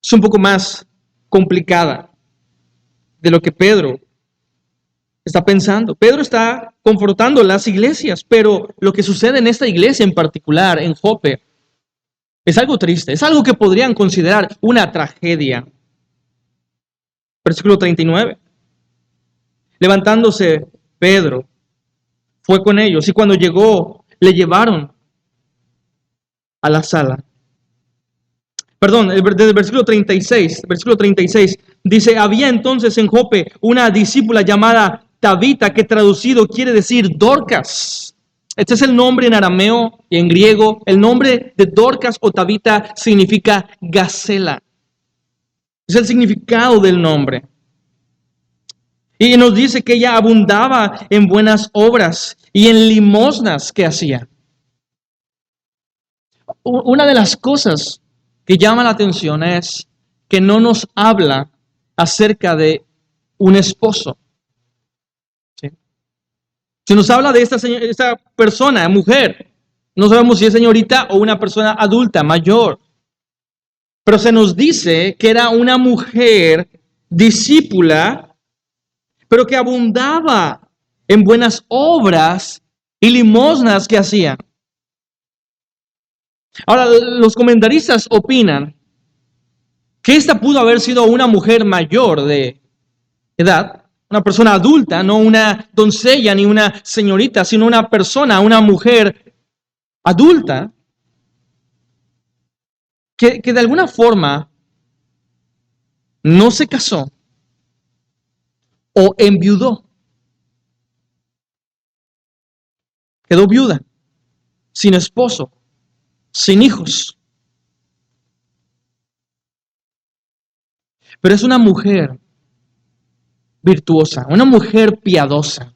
es un poco más complicada de lo que Pedro está pensando. Pedro está confrontando las iglesias, pero lo que sucede en esta iglesia en particular, en Jope, es algo triste, es algo que podrían considerar una tragedia. Versículo 39. Levantándose Pedro, fue con ellos, y cuando llegó, le llevaron a la sala. Perdón, desde el versículo 36 dice: había entonces en Jope una discípula llamada Tabita, que traducido quiere decir Dorcas. Este es el nombre en arameo y en griego. El nombre de Dorcas o Tabita significa gacela. Es el significado del nombre. Y nos dice que ella abundaba en buenas obras y en limosnas que hacía. Una de las cosas que llama la atención es que no nos habla acerca de un esposo. ¿Sí? Se nos habla de esta persona, mujer. No sabemos si es señorita o una persona adulta, mayor. Pero se nos dice que era una mujer discípula, pero que abundaba en buenas obras y limosnas que hacía. Ahora, los comentaristas opinan que esta pudo haber sido una mujer mayor de edad, una persona adulta, no una doncella ni una señorita, sino una persona, una mujer adulta, que de alguna forma no se casó o enviudó. Quedó viuda, sin esposo, sin hijos. Pero es una mujer virtuosa, una mujer piadosa.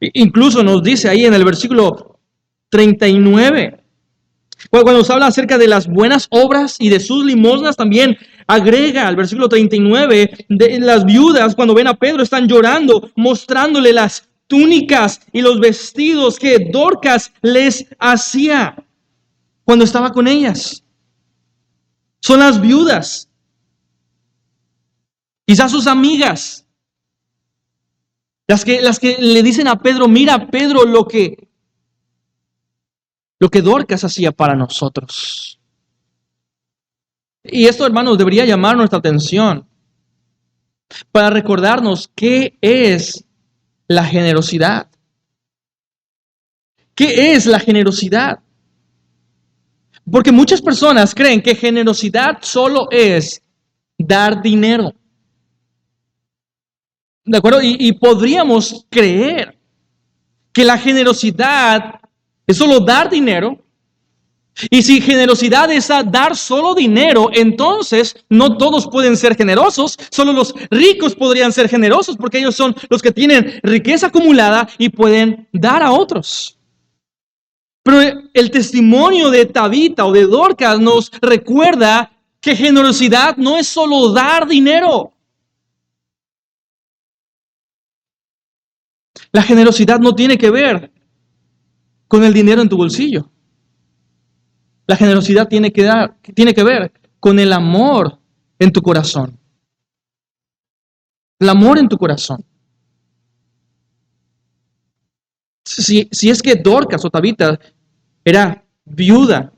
Incluso nos dice ahí en el versículo 39, cuando nos habla acerca de las buenas obras y de sus limosnas, también agrega al versículo 39, de las viudas cuando ven a Pedro están llorando, mostrándole las túnicas y los vestidos que Dorcas les hacía cuando estaba con ellas. Son las viudas, quizás sus amigas, las que le dicen a Pedro: mira, Pedro, lo que Dorcas hacía para nosotros. Y esto, hermanos, debería llamar nuestra atención para recordarnos qué es la generosidad. ¿Qué es la generosidad? Porque muchas personas creen que generosidad solo es dar dinero. ¿De acuerdo? Y podríamos creer que la generosidad es solo dar dinero. Y si generosidad es dar solo dinero, entonces no todos pueden ser generosos. Solo los ricos podrían ser generosos, porque ellos son los que tienen riqueza acumulada y pueden dar a otros. Pero el testimonio de Tabita o de Dorcas nos recuerda que generosidad no es solo dar dinero. La generosidad no tiene que ver con el dinero en tu bolsillo. La generosidad tiene que ver con el amor en tu corazón. El amor en tu corazón. Si es que Dorcas o Tabita era viuda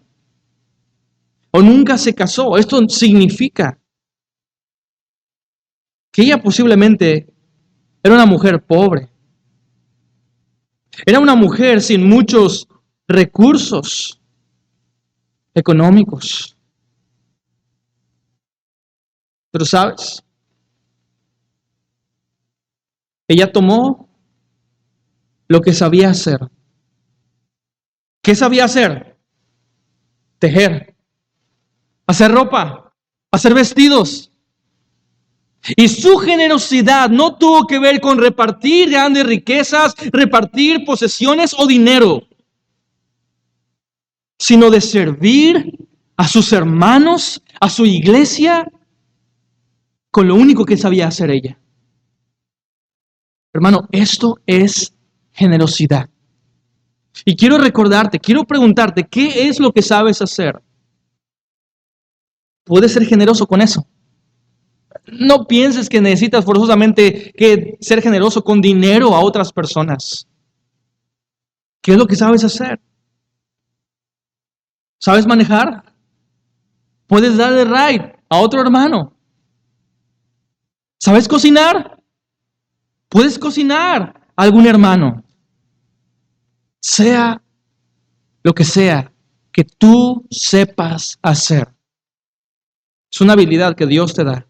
o nunca se casó, esto significa que ella posiblemente era una mujer pobre. Era una mujer sin muchos recursos económicos. Pero ¿sabes? Ella tomó lo que sabía hacer. ¿Qué sabía hacer? Tejer, hacer ropa, hacer vestidos. Y su generosidad no tuvo que ver con repartir grandes riquezas, repartir posesiones o dinero, sino de servir a sus hermanos, a su iglesia, con lo único que sabía hacer ella. Hermano, esto es generosidad. Y quiero recordarte, quiero preguntarte, ¿qué es lo que sabes hacer? ¿Puedes ser generoso con eso? No pienses que necesitas forzosamente ser generoso con dinero a otras personas. ¿Qué es lo que sabes hacer? ¿Sabes manejar? ¿Puedes darle ride a otro hermano? ¿Sabes cocinar? ¿Puedes cocinar a algún hermano? Sea lo que sea que tú sepas hacer. Es una habilidad que Dios te da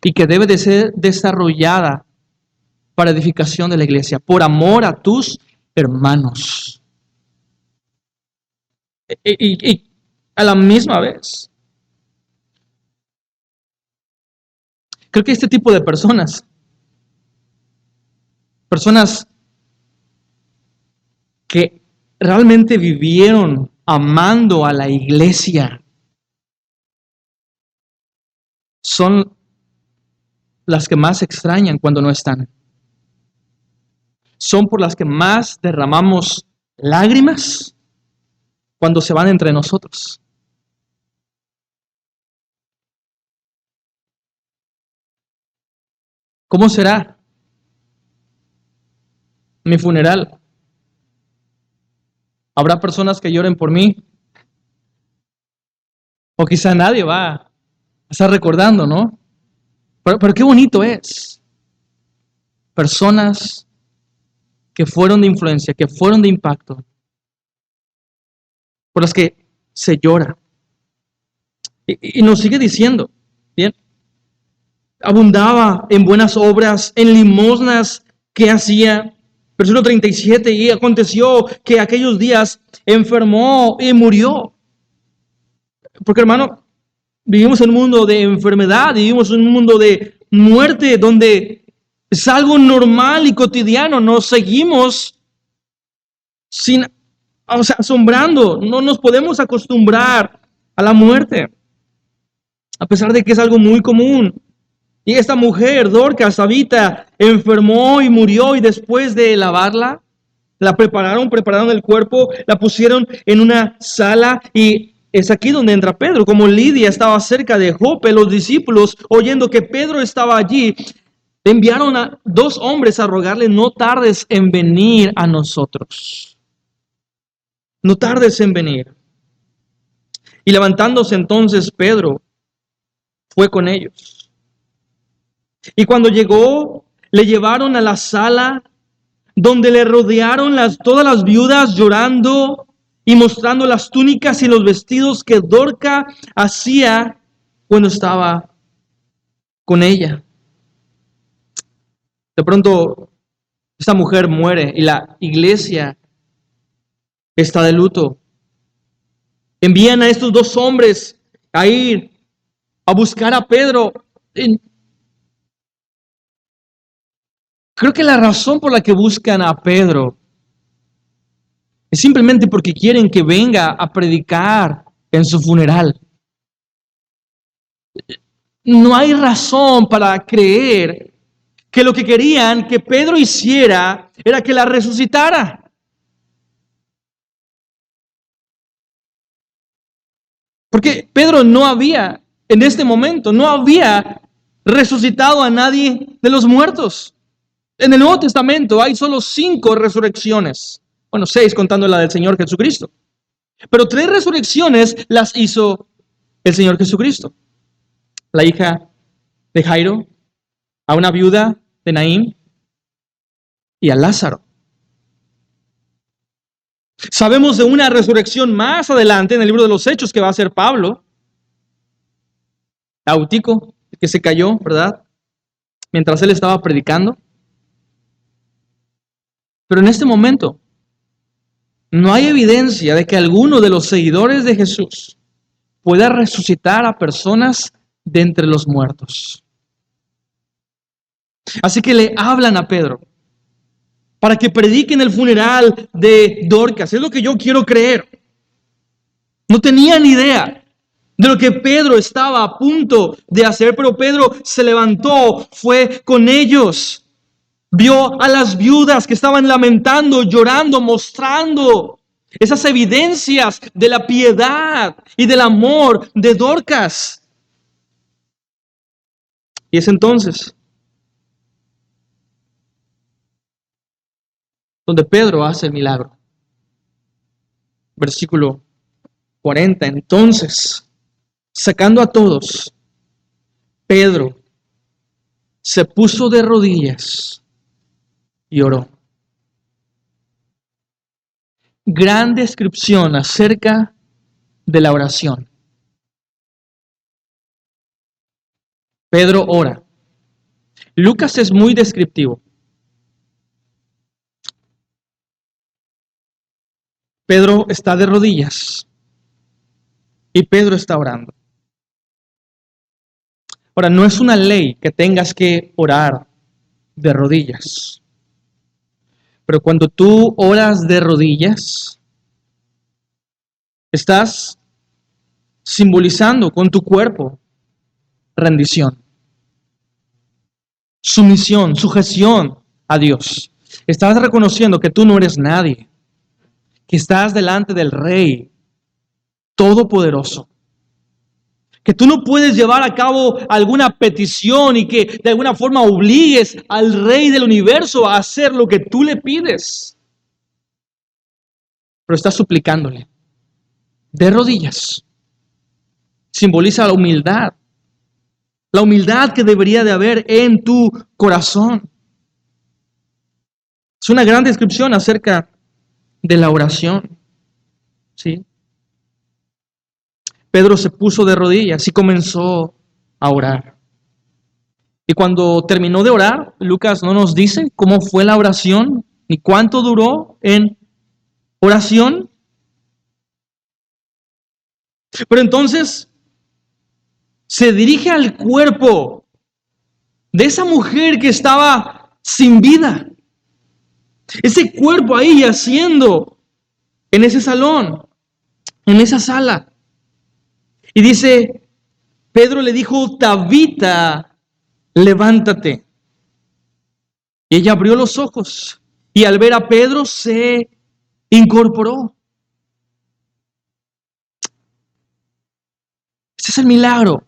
y que debe de ser desarrollada para edificación de la iglesia, por amor a tus hermanos. Y a la misma vez, creo que este tipo de personas que realmente vivieron amando a la iglesia, son las que más extrañan cuando no están. Son por las que más derramamos lágrimas cuando se van entre nosotros. ¿Cómo será mi funeral? ¿Habrá personas que lloren por mí? O quizá nadie va a estar recordando, ¿no? Pero qué bonito es. Personas que fueron de influencia, que fueron de impacto, por las que se llora. Y nos sigue diciendo, ¿bien? Abundaba en buenas obras, en limosnas que hacía. Versículo 37, y aconteció que aquellos días enfermó y murió. Porque, hermano, vivimos en un mundo de enfermedad, vivimos en un mundo de muerte, donde es algo normal y cotidiano. Nos seguimos asombrando. No nos podemos acostumbrar a la muerte, a pesar de que es algo muy común. Y esta mujer, Dorcas, Tabita, enfermó y murió, y después de lavarla, la prepararon el cuerpo, la pusieron en una sala, y es aquí donde entra Pedro. Como Lidia estaba cerca de Jope, los discípulos, oyendo que Pedro estaba allí, enviaron a 2 hombres a rogarle: no tardes en venir a nosotros. No tardes en venir. Y levantándose entonces Pedro, fue con ellos. Y cuando llegó, le llevaron a la sala donde le rodearon todas las viudas llorando y mostrando las túnicas y los vestidos que Dorca hacía cuando estaba con ella. De pronto, esta mujer muere y la iglesia está de luto. Envían a estos 2 hombres a ir a buscar a Pedro. Creo que la razón por la que buscan a Pedro es simplemente porque quieren que venga a predicar en su funeral. No hay razón para creer que lo que querían que Pedro hiciera era que la resucitara. Porque Pedro en este momento, no había resucitado a nadie de los muertos. En el Nuevo Testamento hay solo 5 resurrecciones. Bueno, 6 contando la del Señor Jesucristo. Pero 3 resurrecciones las hizo el Señor Jesucristo. La hija de Jairo, a una viuda de Naín y a Lázaro. Sabemos de una resurrección más adelante en el libro de los Hechos que va a ser Pablo. Eutico, que se cayó, ¿verdad? Mientras él estaba predicando. Pero en este momento no hay evidencia de que alguno de los seguidores de Jesús pueda resucitar a personas de entre los muertos. Así que le hablan a Pedro para que predique en el funeral de Dorcas. Es lo que yo quiero creer. No tenían idea de lo que Pedro estaba a punto de hacer, pero Pedro se levantó, fue con ellos, vio a las viudas que estaban lamentando, llorando, mostrando esas evidencias de la piedad y del amor de Dorcas. Y es entonces donde Pedro hace el milagro. Versículo 40. Entonces, sacando a todos, Pedro se puso de rodillas y oró. Gran descripción acerca de la oración. Pedro ora. Lucas es muy descriptivo. Pedro está de rodillas y Pedro está orando. Ahora, no es una ley que tengas que orar de rodillas. Pero cuando tú oras de rodillas, estás simbolizando con tu cuerpo rendición, sumisión, sujeción a Dios. Estás reconociendo que tú no eres nadie, que estás delante del Rey Todopoderoso, que tú no puedes llevar a cabo alguna petición y que de alguna forma obligues al Rey del universo a hacer lo que tú le pides. Pero estás suplicándole de rodillas. Simboliza la humildad que debería de haber en tu corazón. Es una gran descripción acerca de la oración. ¿Sí? Pedro se puso de rodillas y comenzó a orar. Y cuando terminó de orar, Lucas no nos dice cómo fue la oración ni cuánto duró en oración. Pero entonces se dirige al cuerpo de esa mujer que estaba sin vida. Ese cuerpo ahí yaciendo en ese salón, en esa sala. Y dice, Pedro le dijo, Tabita, levántate. Y ella abrió los ojos y al ver a Pedro se incorporó. Ese es el milagro.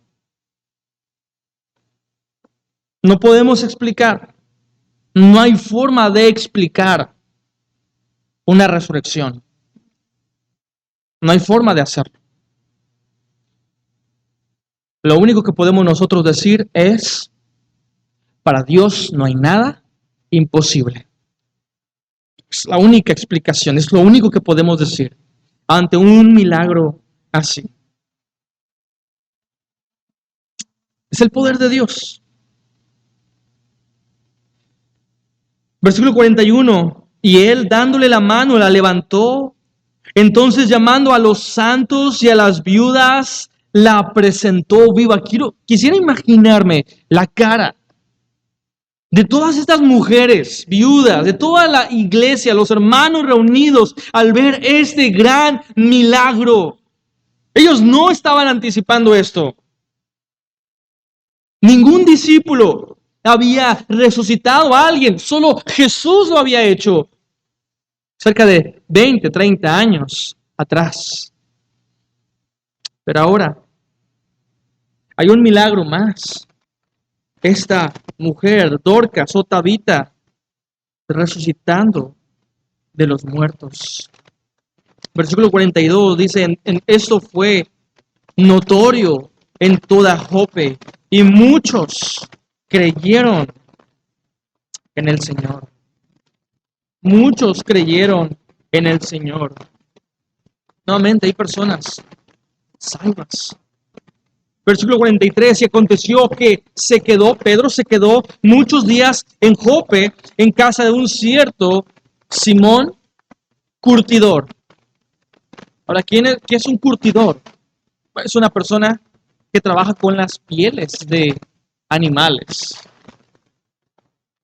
No podemos explicar. No hay forma de explicar una resurrección. No hay forma de hacerlo. Lo único que podemos nosotros decir es, para Dios no hay nada imposible. Es la única explicación, es lo único que podemos decir ante un milagro así. Es el poder de Dios. Versículo 41, y él dándole la mano la levantó, entonces llamando a los santos y a las viudas, la presentó viva. Quisiera imaginarme la cara de todas estas mujeres viudas, de toda la iglesia, los hermanos reunidos al ver este gran milagro. Ellos no estaban anticipando esto. Ningún discípulo había resucitado a alguien, solo Jesús lo había hecho cerca de 20, 30 años atrás. Pero ahora hay un milagro más. Esta mujer, Dorcas o Tabita, resucitando de los muertos. Versículo 42 dice, esto fue notorio en toda Jope y muchos creyeron en el Señor. Muchos creyeron en el Señor. Nuevamente hay personas salvas. Versículo 43, y aconteció que Pedro se quedó muchos días en Jope, en casa de un cierto Simón curtidor. Ahora, ¿qué es un curtidor? Es una persona que trabaja con las pieles de animales.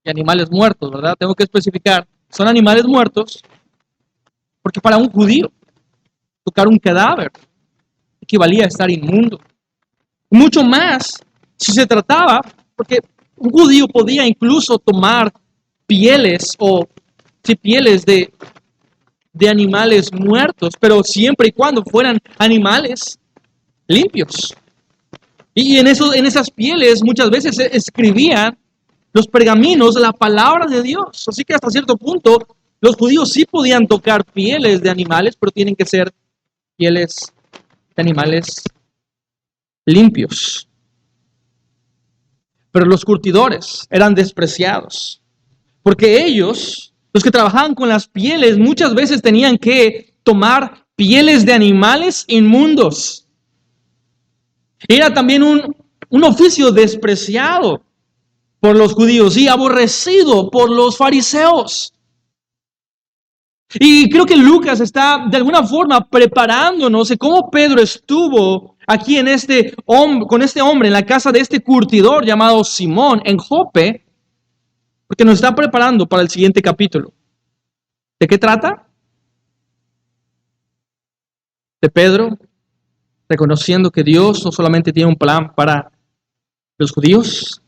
y animales muertos, ¿verdad? Tengo que especificar, son animales muertos porque para un judío tocar un cadáver equivalía a estar inmundo. Mucho más si se trataba, porque un judío podía incluso tomar pieles o sí, pieles de animales muertos, pero siempre y cuando fueran animales limpios. Y en esas pieles muchas veces se escribían los pergaminos, la palabra de Dios. Así que hasta cierto punto los judíos sí podían tocar pieles de animales, pero tienen que ser pieles de animales limpios. Pero los curtidores eran despreciados, porque ellos, los que trabajaban con las pieles, muchas veces tenían que tomar pieles de animales inmundos. Era también un oficio despreciado por los judíos y aborrecido por los fariseos. Y creo que Lucas está de alguna forma preparándonos de cómo Pedro estuvo aquí con este hombre en la casa de este curtidor llamado Simón en Jope, porque nos está preparando para el siguiente capítulo. ¿De qué trata? De Pedro reconociendo que Dios no solamente tiene un plan para los judíos,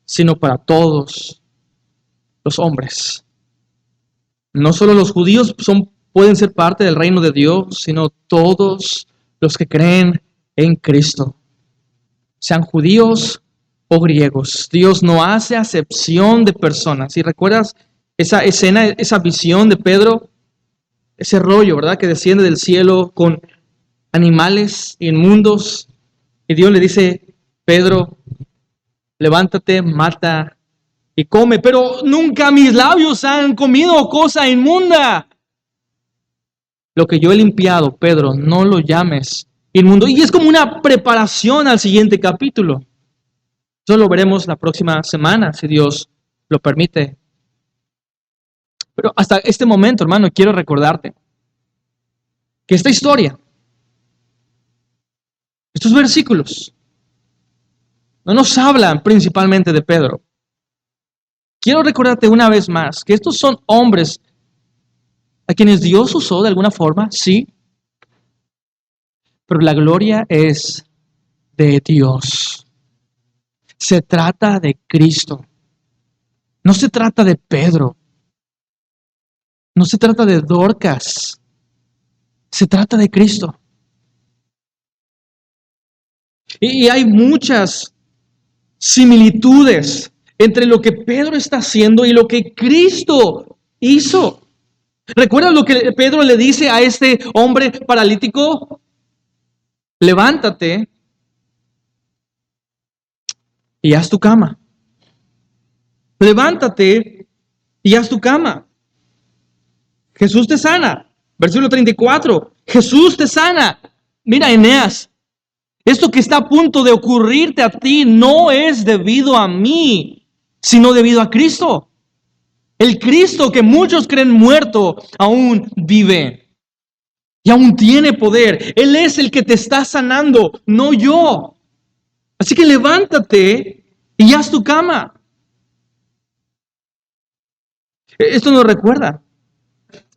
sino para todos los hombres. No solo los judíos pueden ser parte del reino de Dios, sino todos los que creen en Cristo, sean judíos o griegos. Dios no hace acepción de personas. ¿Y recuerdas esa escena, esa visión de Pedro? Ese rollo, ¿verdad? Que desciende del cielo con animales inmundos. Y Dios le dice, Pedro, levántate, mata y come, pero nunca mis labios han comido cosa inmunda. Lo que yo he limpiado, Pedro, no lo llames inmundo. Y es como una preparación al siguiente capítulo. Eso lo veremos la próxima semana, si Dios lo permite. Pero hasta este momento, hermano, quiero recordarte que esta historia, estos versículos, no nos hablan principalmente de Pedro. Quiero recordarte una vez más que estos son hombres a quienes Dios usó de alguna forma, sí, pero la gloria es de Dios. Se trata de Cristo. No se trata de Pedro. No se trata de Dorcas. Se trata de Cristo. Y hay muchas similitudes entre lo que Pedro está haciendo y lo que Cristo hizo. ¿Recuerdas lo que Pedro le dice a este hombre paralítico? Levántate y haz tu cama. Levántate y haz tu cama. Jesús te sana. Versículo 34. Jesús te sana. Mira, Eneas, esto que está a punto de ocurrirte a ti no es debido a mí, sino debido a Cristo. El Cristo que muchos creen muerto aún vive y aún tiene poder. Él es el que te está sanando, no yo. Así que levántate y haz tu cama. Esto nos recuerda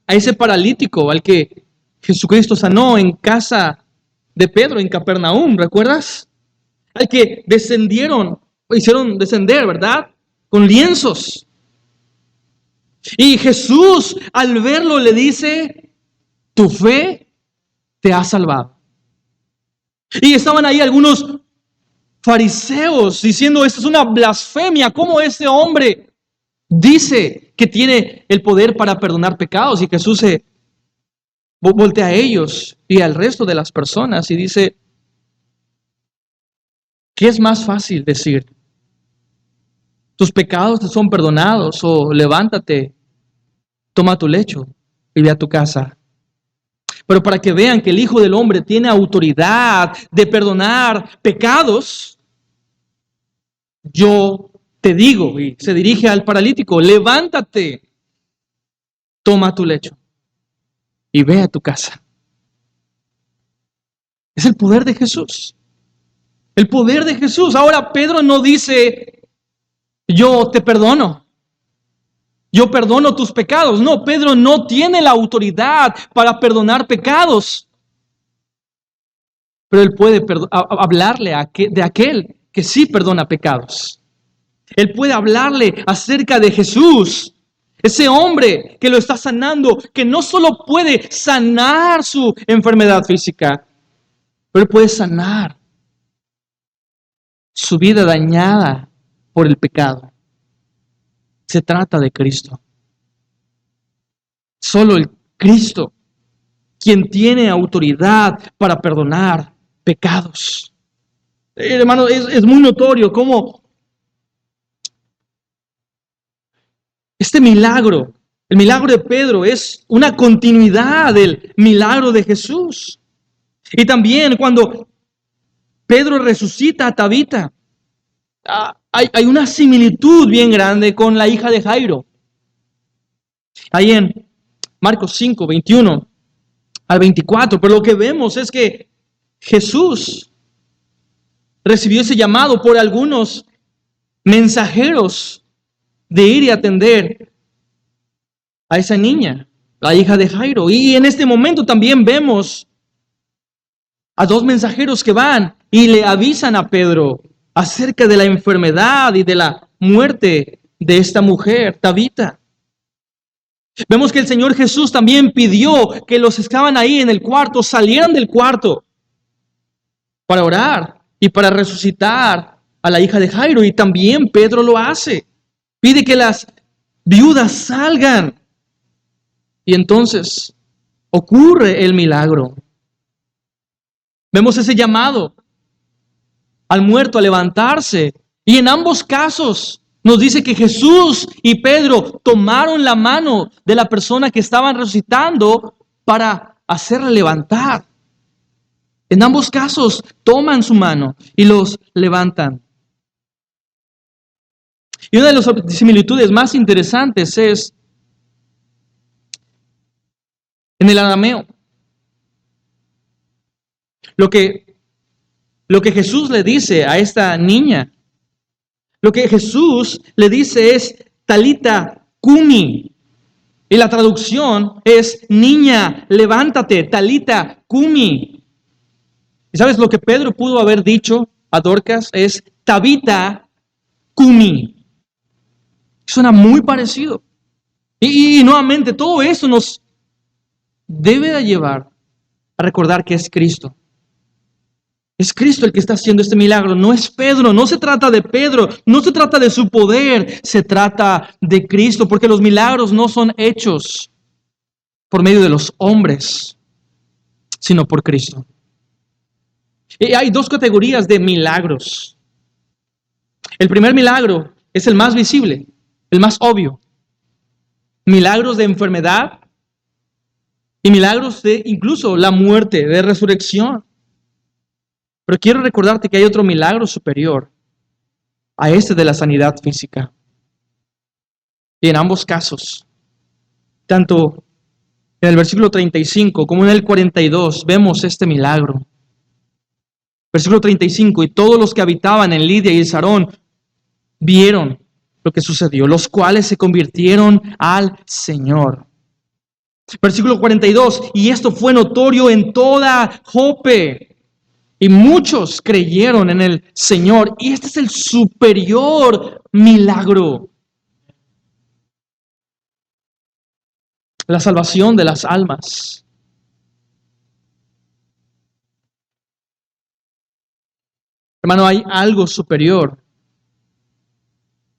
a ese paralítico al que Jesucristo sanó en casa de Pedro en Capernaum, ¿recuerdas? Al que hicieron descender, ¿verdad? Con lienzos. Y Jesús al verlo le dice, tu fe te ha salvado. Y estaban ahí algunos fariseos diciendo, esto es una blasfemia, ¿cómo este hombre dice que tiene el poder para perdonar pecados? Y Jesús se voltea a ellos y al resto de las personas y dice, ¿qué es más fácil decir? ¿Tus pecados te son perdonados? O levántate, toma tu lecho y ve a tu casa. Pero para que vean que el Hijo del Hombre tiene autoridad de perdonar pecados, yo te digo, y se dirige al paralítico, levántate, toma tu lecho y ve a tu casa. Es el poder de Jesús. El poder de Jesús. Ahora Pedro no dice, yo te perdono. Yo perdono tus pecados. No, Pedro no tiene la autoridad para perdonar pecados. Pero él puede hablarle de aquel que sí perdona pecados. Él puede hablarle acerca de Jesús, ese hombre que lo está sanando, que no solo puede sanar su enfermedad física, pero él puede sanar su vida dañada por el pecado. Se trata de Cristo. Solo el Cristo, quien tiene autoridad para perdonar pecados. Hermano, es muy notorio cómo este milagro, el milagro de Pedro, es una continuidad del milagro de Jesús. Y también cuando Pedro resucita a Tabita, hay una similitud bien grande con la hija de Jairo. Ahí en Marcos 5, 21 al 24. Pero lo que vemos es que Jesús recibió ese llamado por algunos mensajeros de ir y atender a esa niña, la hija de Jairo. Y en este momento también vemos a dos mensajeros que van y le avisan a Pedro acerca de la enfermedad y de la muerte de esta mujer, Tabita. Vemos que el Señor Jesús también pidió que los que estaban ahí en el cuarto salieran del cuarto para orar y para resucitar a la hija de Jairo. Y también Pedro lo hace. Pide que las viudas salgan. Y entonces ocurre el milagro. Vemos ese llamado al muerto a levantarse. Y en ambos casos nos dice que Jesús y Pedro tomaron la mano de la persona que estaban resucitando para hacerla levantar. En ambos casos toman su mano y los levantan. Y una de las similitudes más interesantes es en el arameo. Lo que Jesús le dice a esta niña, lo que Jesús le dice es Talita Kumi. Y la traducción es niña, levántate, Talita Kumi. ¿Y sabes lo que Pedro pudo haber dicho a Dorcas? Es Tabita Kumi. Suena muy parecido. Y nuevamente todo eso nos debe de llevar a recordar que es Cristo. Es Cristo el que está haciendo este milagro, no es Pedro, no se trata de Pedro, no se trata de su poder, se trata de Cristo, porque los milagros no son hechos por medio de los hombres, sino por Cristo. Y hay dos categorías de milagros. El primer milagro es el más visible, el más obvio. Milagros de enfermedad y milagros de incluso la muerte, de resurrección. Pero quiero recordarte que hay otro milagro superior a este de la sanidad física. Y en ambos casos, tanto en el versículo 35 como en el 42, vemos este milagro. Versículo 35, y todos los que habitaban en Lidia y en Sarón vieron lo que sucedió, los cuales se convirtieron al Señor. Versículo 42, y esto fue notorio en toda Jope. Y muchos creyeron en el Señor. Y este es el superior milagro. La salvación de las almas. Hermano, hay algo superior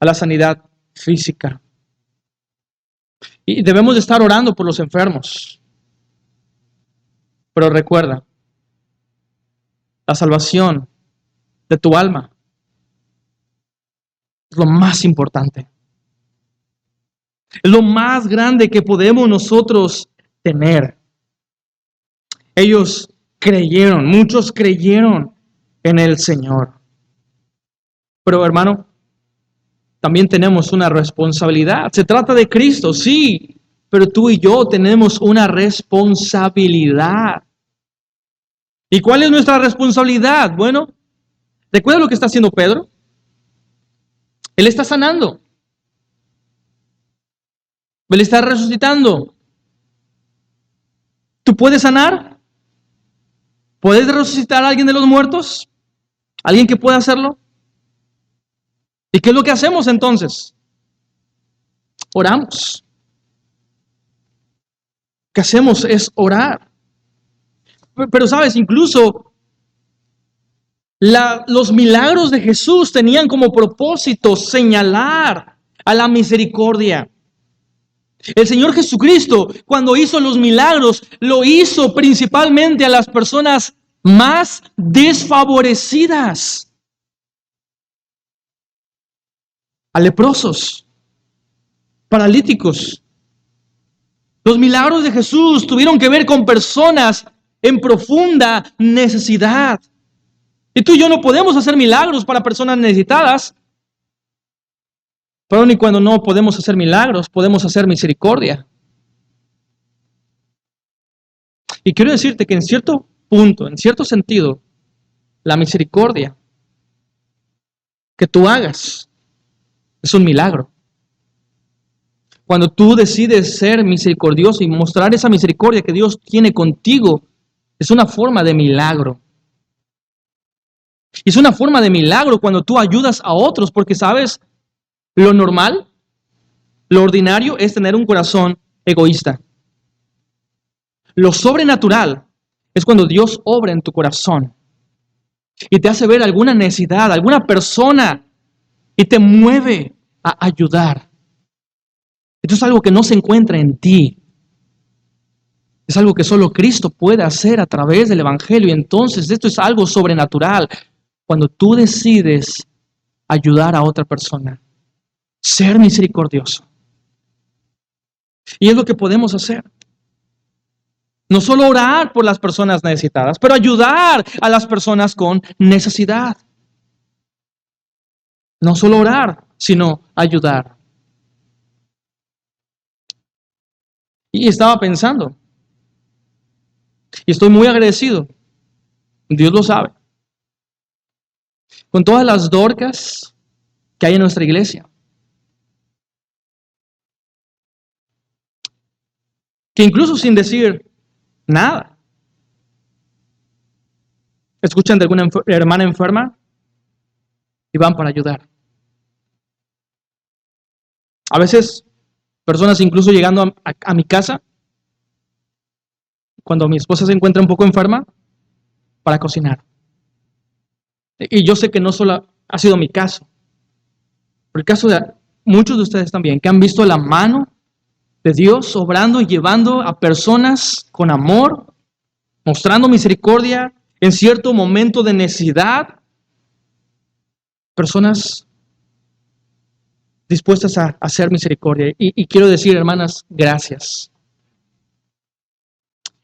a la sanidad física. Y debemos de estar orando por los enfermos. Pero recuerda, la salvación de tu alma es lo más importante. Es lo más grande que podemos nosotros tener. Ellos creyeron, muchos creyeron en el Señor. Pero hermano, también tenemos una responsabilidad. Se trata de Cristo, sí, pero tú y yo tenemos una responsabilidad. ¿Y cuál es nuestra responsabilidad? Bueno, ¿recuerda lo que está haciendo Pedro? Él está sanando. Él está resucitando. ¿Tú puedes sanar? ¿Puedes resucitar a alguien de los muertos? ¿Alguien que pueda hacerlo? ¿Y qué es lo que hacemos entonces? Oramos. Lo que hacemos es orar. Pero sabes, incluso los milagros de Jesús tenían como propósito señalar a la misericordia. El Señor Jesucristo, cuando hizo los milagros, lo hizo principalmente a las personas más desfavorecidas, a leprosos, paralíticos. Los milagros de Jesús tuvieron que ver con personas en profunda necesidad. Y tú y yo no podemos hacer milagros para personas necesitadas. Pero ni cuando no podemos hacer milagros, podemos hacer misericordia. Y quiero decirte que en cierto punto, en cierto sentido, la misericordia que tú hagas es un milagro. Cuando tú decides ser misericordioso y mostrar esa misericordia que Dios tiene contigo, es una forma de milagro. Es una forma de milagro cuando tú ayudas a otros, porque sabes, lo normal, lo ordinario es tener un corazón egoísta. Lo sobrenatural es cuando Dios obra en tu corazón y te hace ver alguna necesidad, alguna persona y te mueve a ayudar. Esto es algo que no se encuentra en ti. Es algo que solo Cristo puede hacer a través del Evangelio. Y entonces esto es algo sobrenatural. Cuando tú decides ayudar a otra persona, ser misericordioso. Y es lo que podemos hacer. No solo orar por las personas necesitadas, pero ayudar a las personas con necesidad. No solo orar, sino ayudar. Y estaba pensando, y estoy muy agradecido, Dios lo sabe, con todas las Dorcas que hay en nuestra iglesia, que incluso sin decir nada, escuchan de alguna hermana enferma y van para ayudar. A veces, personas incluso llegando a mi casa, cuando mi esposa se encuentra un poco enferma, para cocinar. Y yo sé que no solo ha sido mi caso, pero el caso de muchos de ustedes también, que han visto la mano de Dios obrando y llevando a personas con amor, mostrando misericordia en cierto momento de necesidad, personas dispuestas a hacer misericordia. Y quiero decir, hermanas, gracias.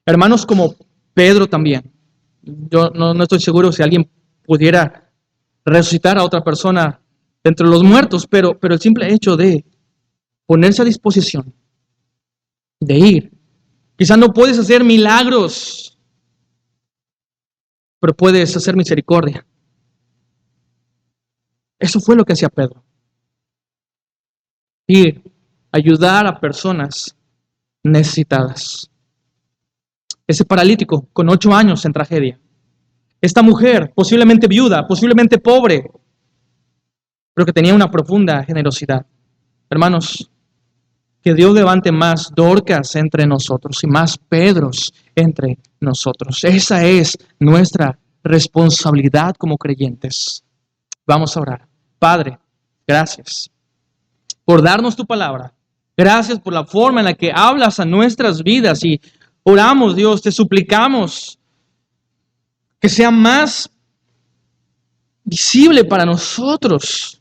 Hermanos como Pedro también. Yo no estoy seguro si alguien pudiera resucitar a otra persona entre los muertos, pero el simple hecho de ponerse a disposición, de ir. Quizás no puedes hacer milagros, pero puedes hacer misericordia. Eso fue lo que hacía Pedro. Ir, ayudar a personas necesitadas. Ese paralítico con 8 años en tragedia. Esta mujer, posiblemente viuda, posiblemente pobre, pero que tenía una profunda generosidad. Hermanos, que Dios levante más Dorcas entre nosotros y más Pedros entre nosotros. Esa es nuestra responsabilidad como creyentes. Vamos a orar. Padre, gracias por darnos tu palabra. Gracias por la forma en la que hablas a nuestras vidas y oramos, Dios, te suplicamos que sea más visible para nosotros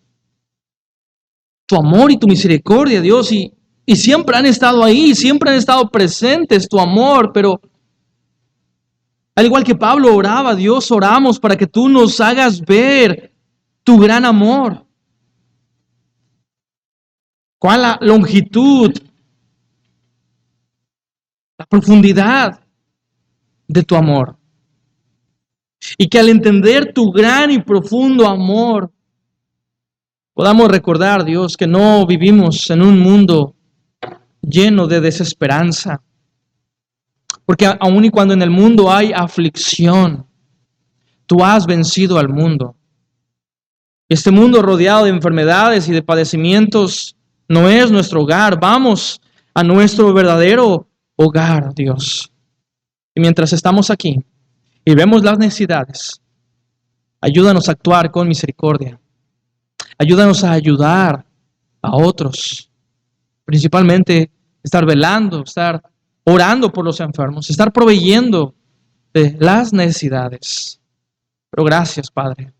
tu amor y tu misericordia, Dios, y siempre han estado ahí, siempre han estado presentes tu amor, pero al igual que Pablo oraba, Dios, oramos para que tú nos hagas ver tu gran amor. ¿Cuál la longitud, la profundidad de tu amor? Y que al entender tu gran y profundo amor, podamos recordar, Dios, que no vivimos en un mundo lleno de desesperanza. Porque aun y cuando en el mundo hay aflicción, tú has vencido al mundo. Este mundo rodeado de enfermedades y de padecimientos no es nuestro hogar. Vamos a nuestro verdadero hogar, Dios. Y mientras estamos aquí y vemos las necesidades, ayúdanos a actuar con misericordia. Ayúdanos a ayudar a otros. Principalmente estar velando, estar orando por los enfermos, estar proveyendo de las necesidades. Pero gracias, Padre,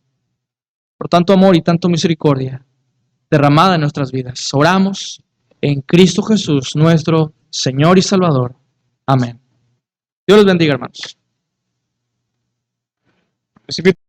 por tanto amor y tanto misericordia derramada en nuestras vidas. Oramos en Cristo Jesús, nuestro Señor y Salvador. Amén. Dios los bendiga, hermanos.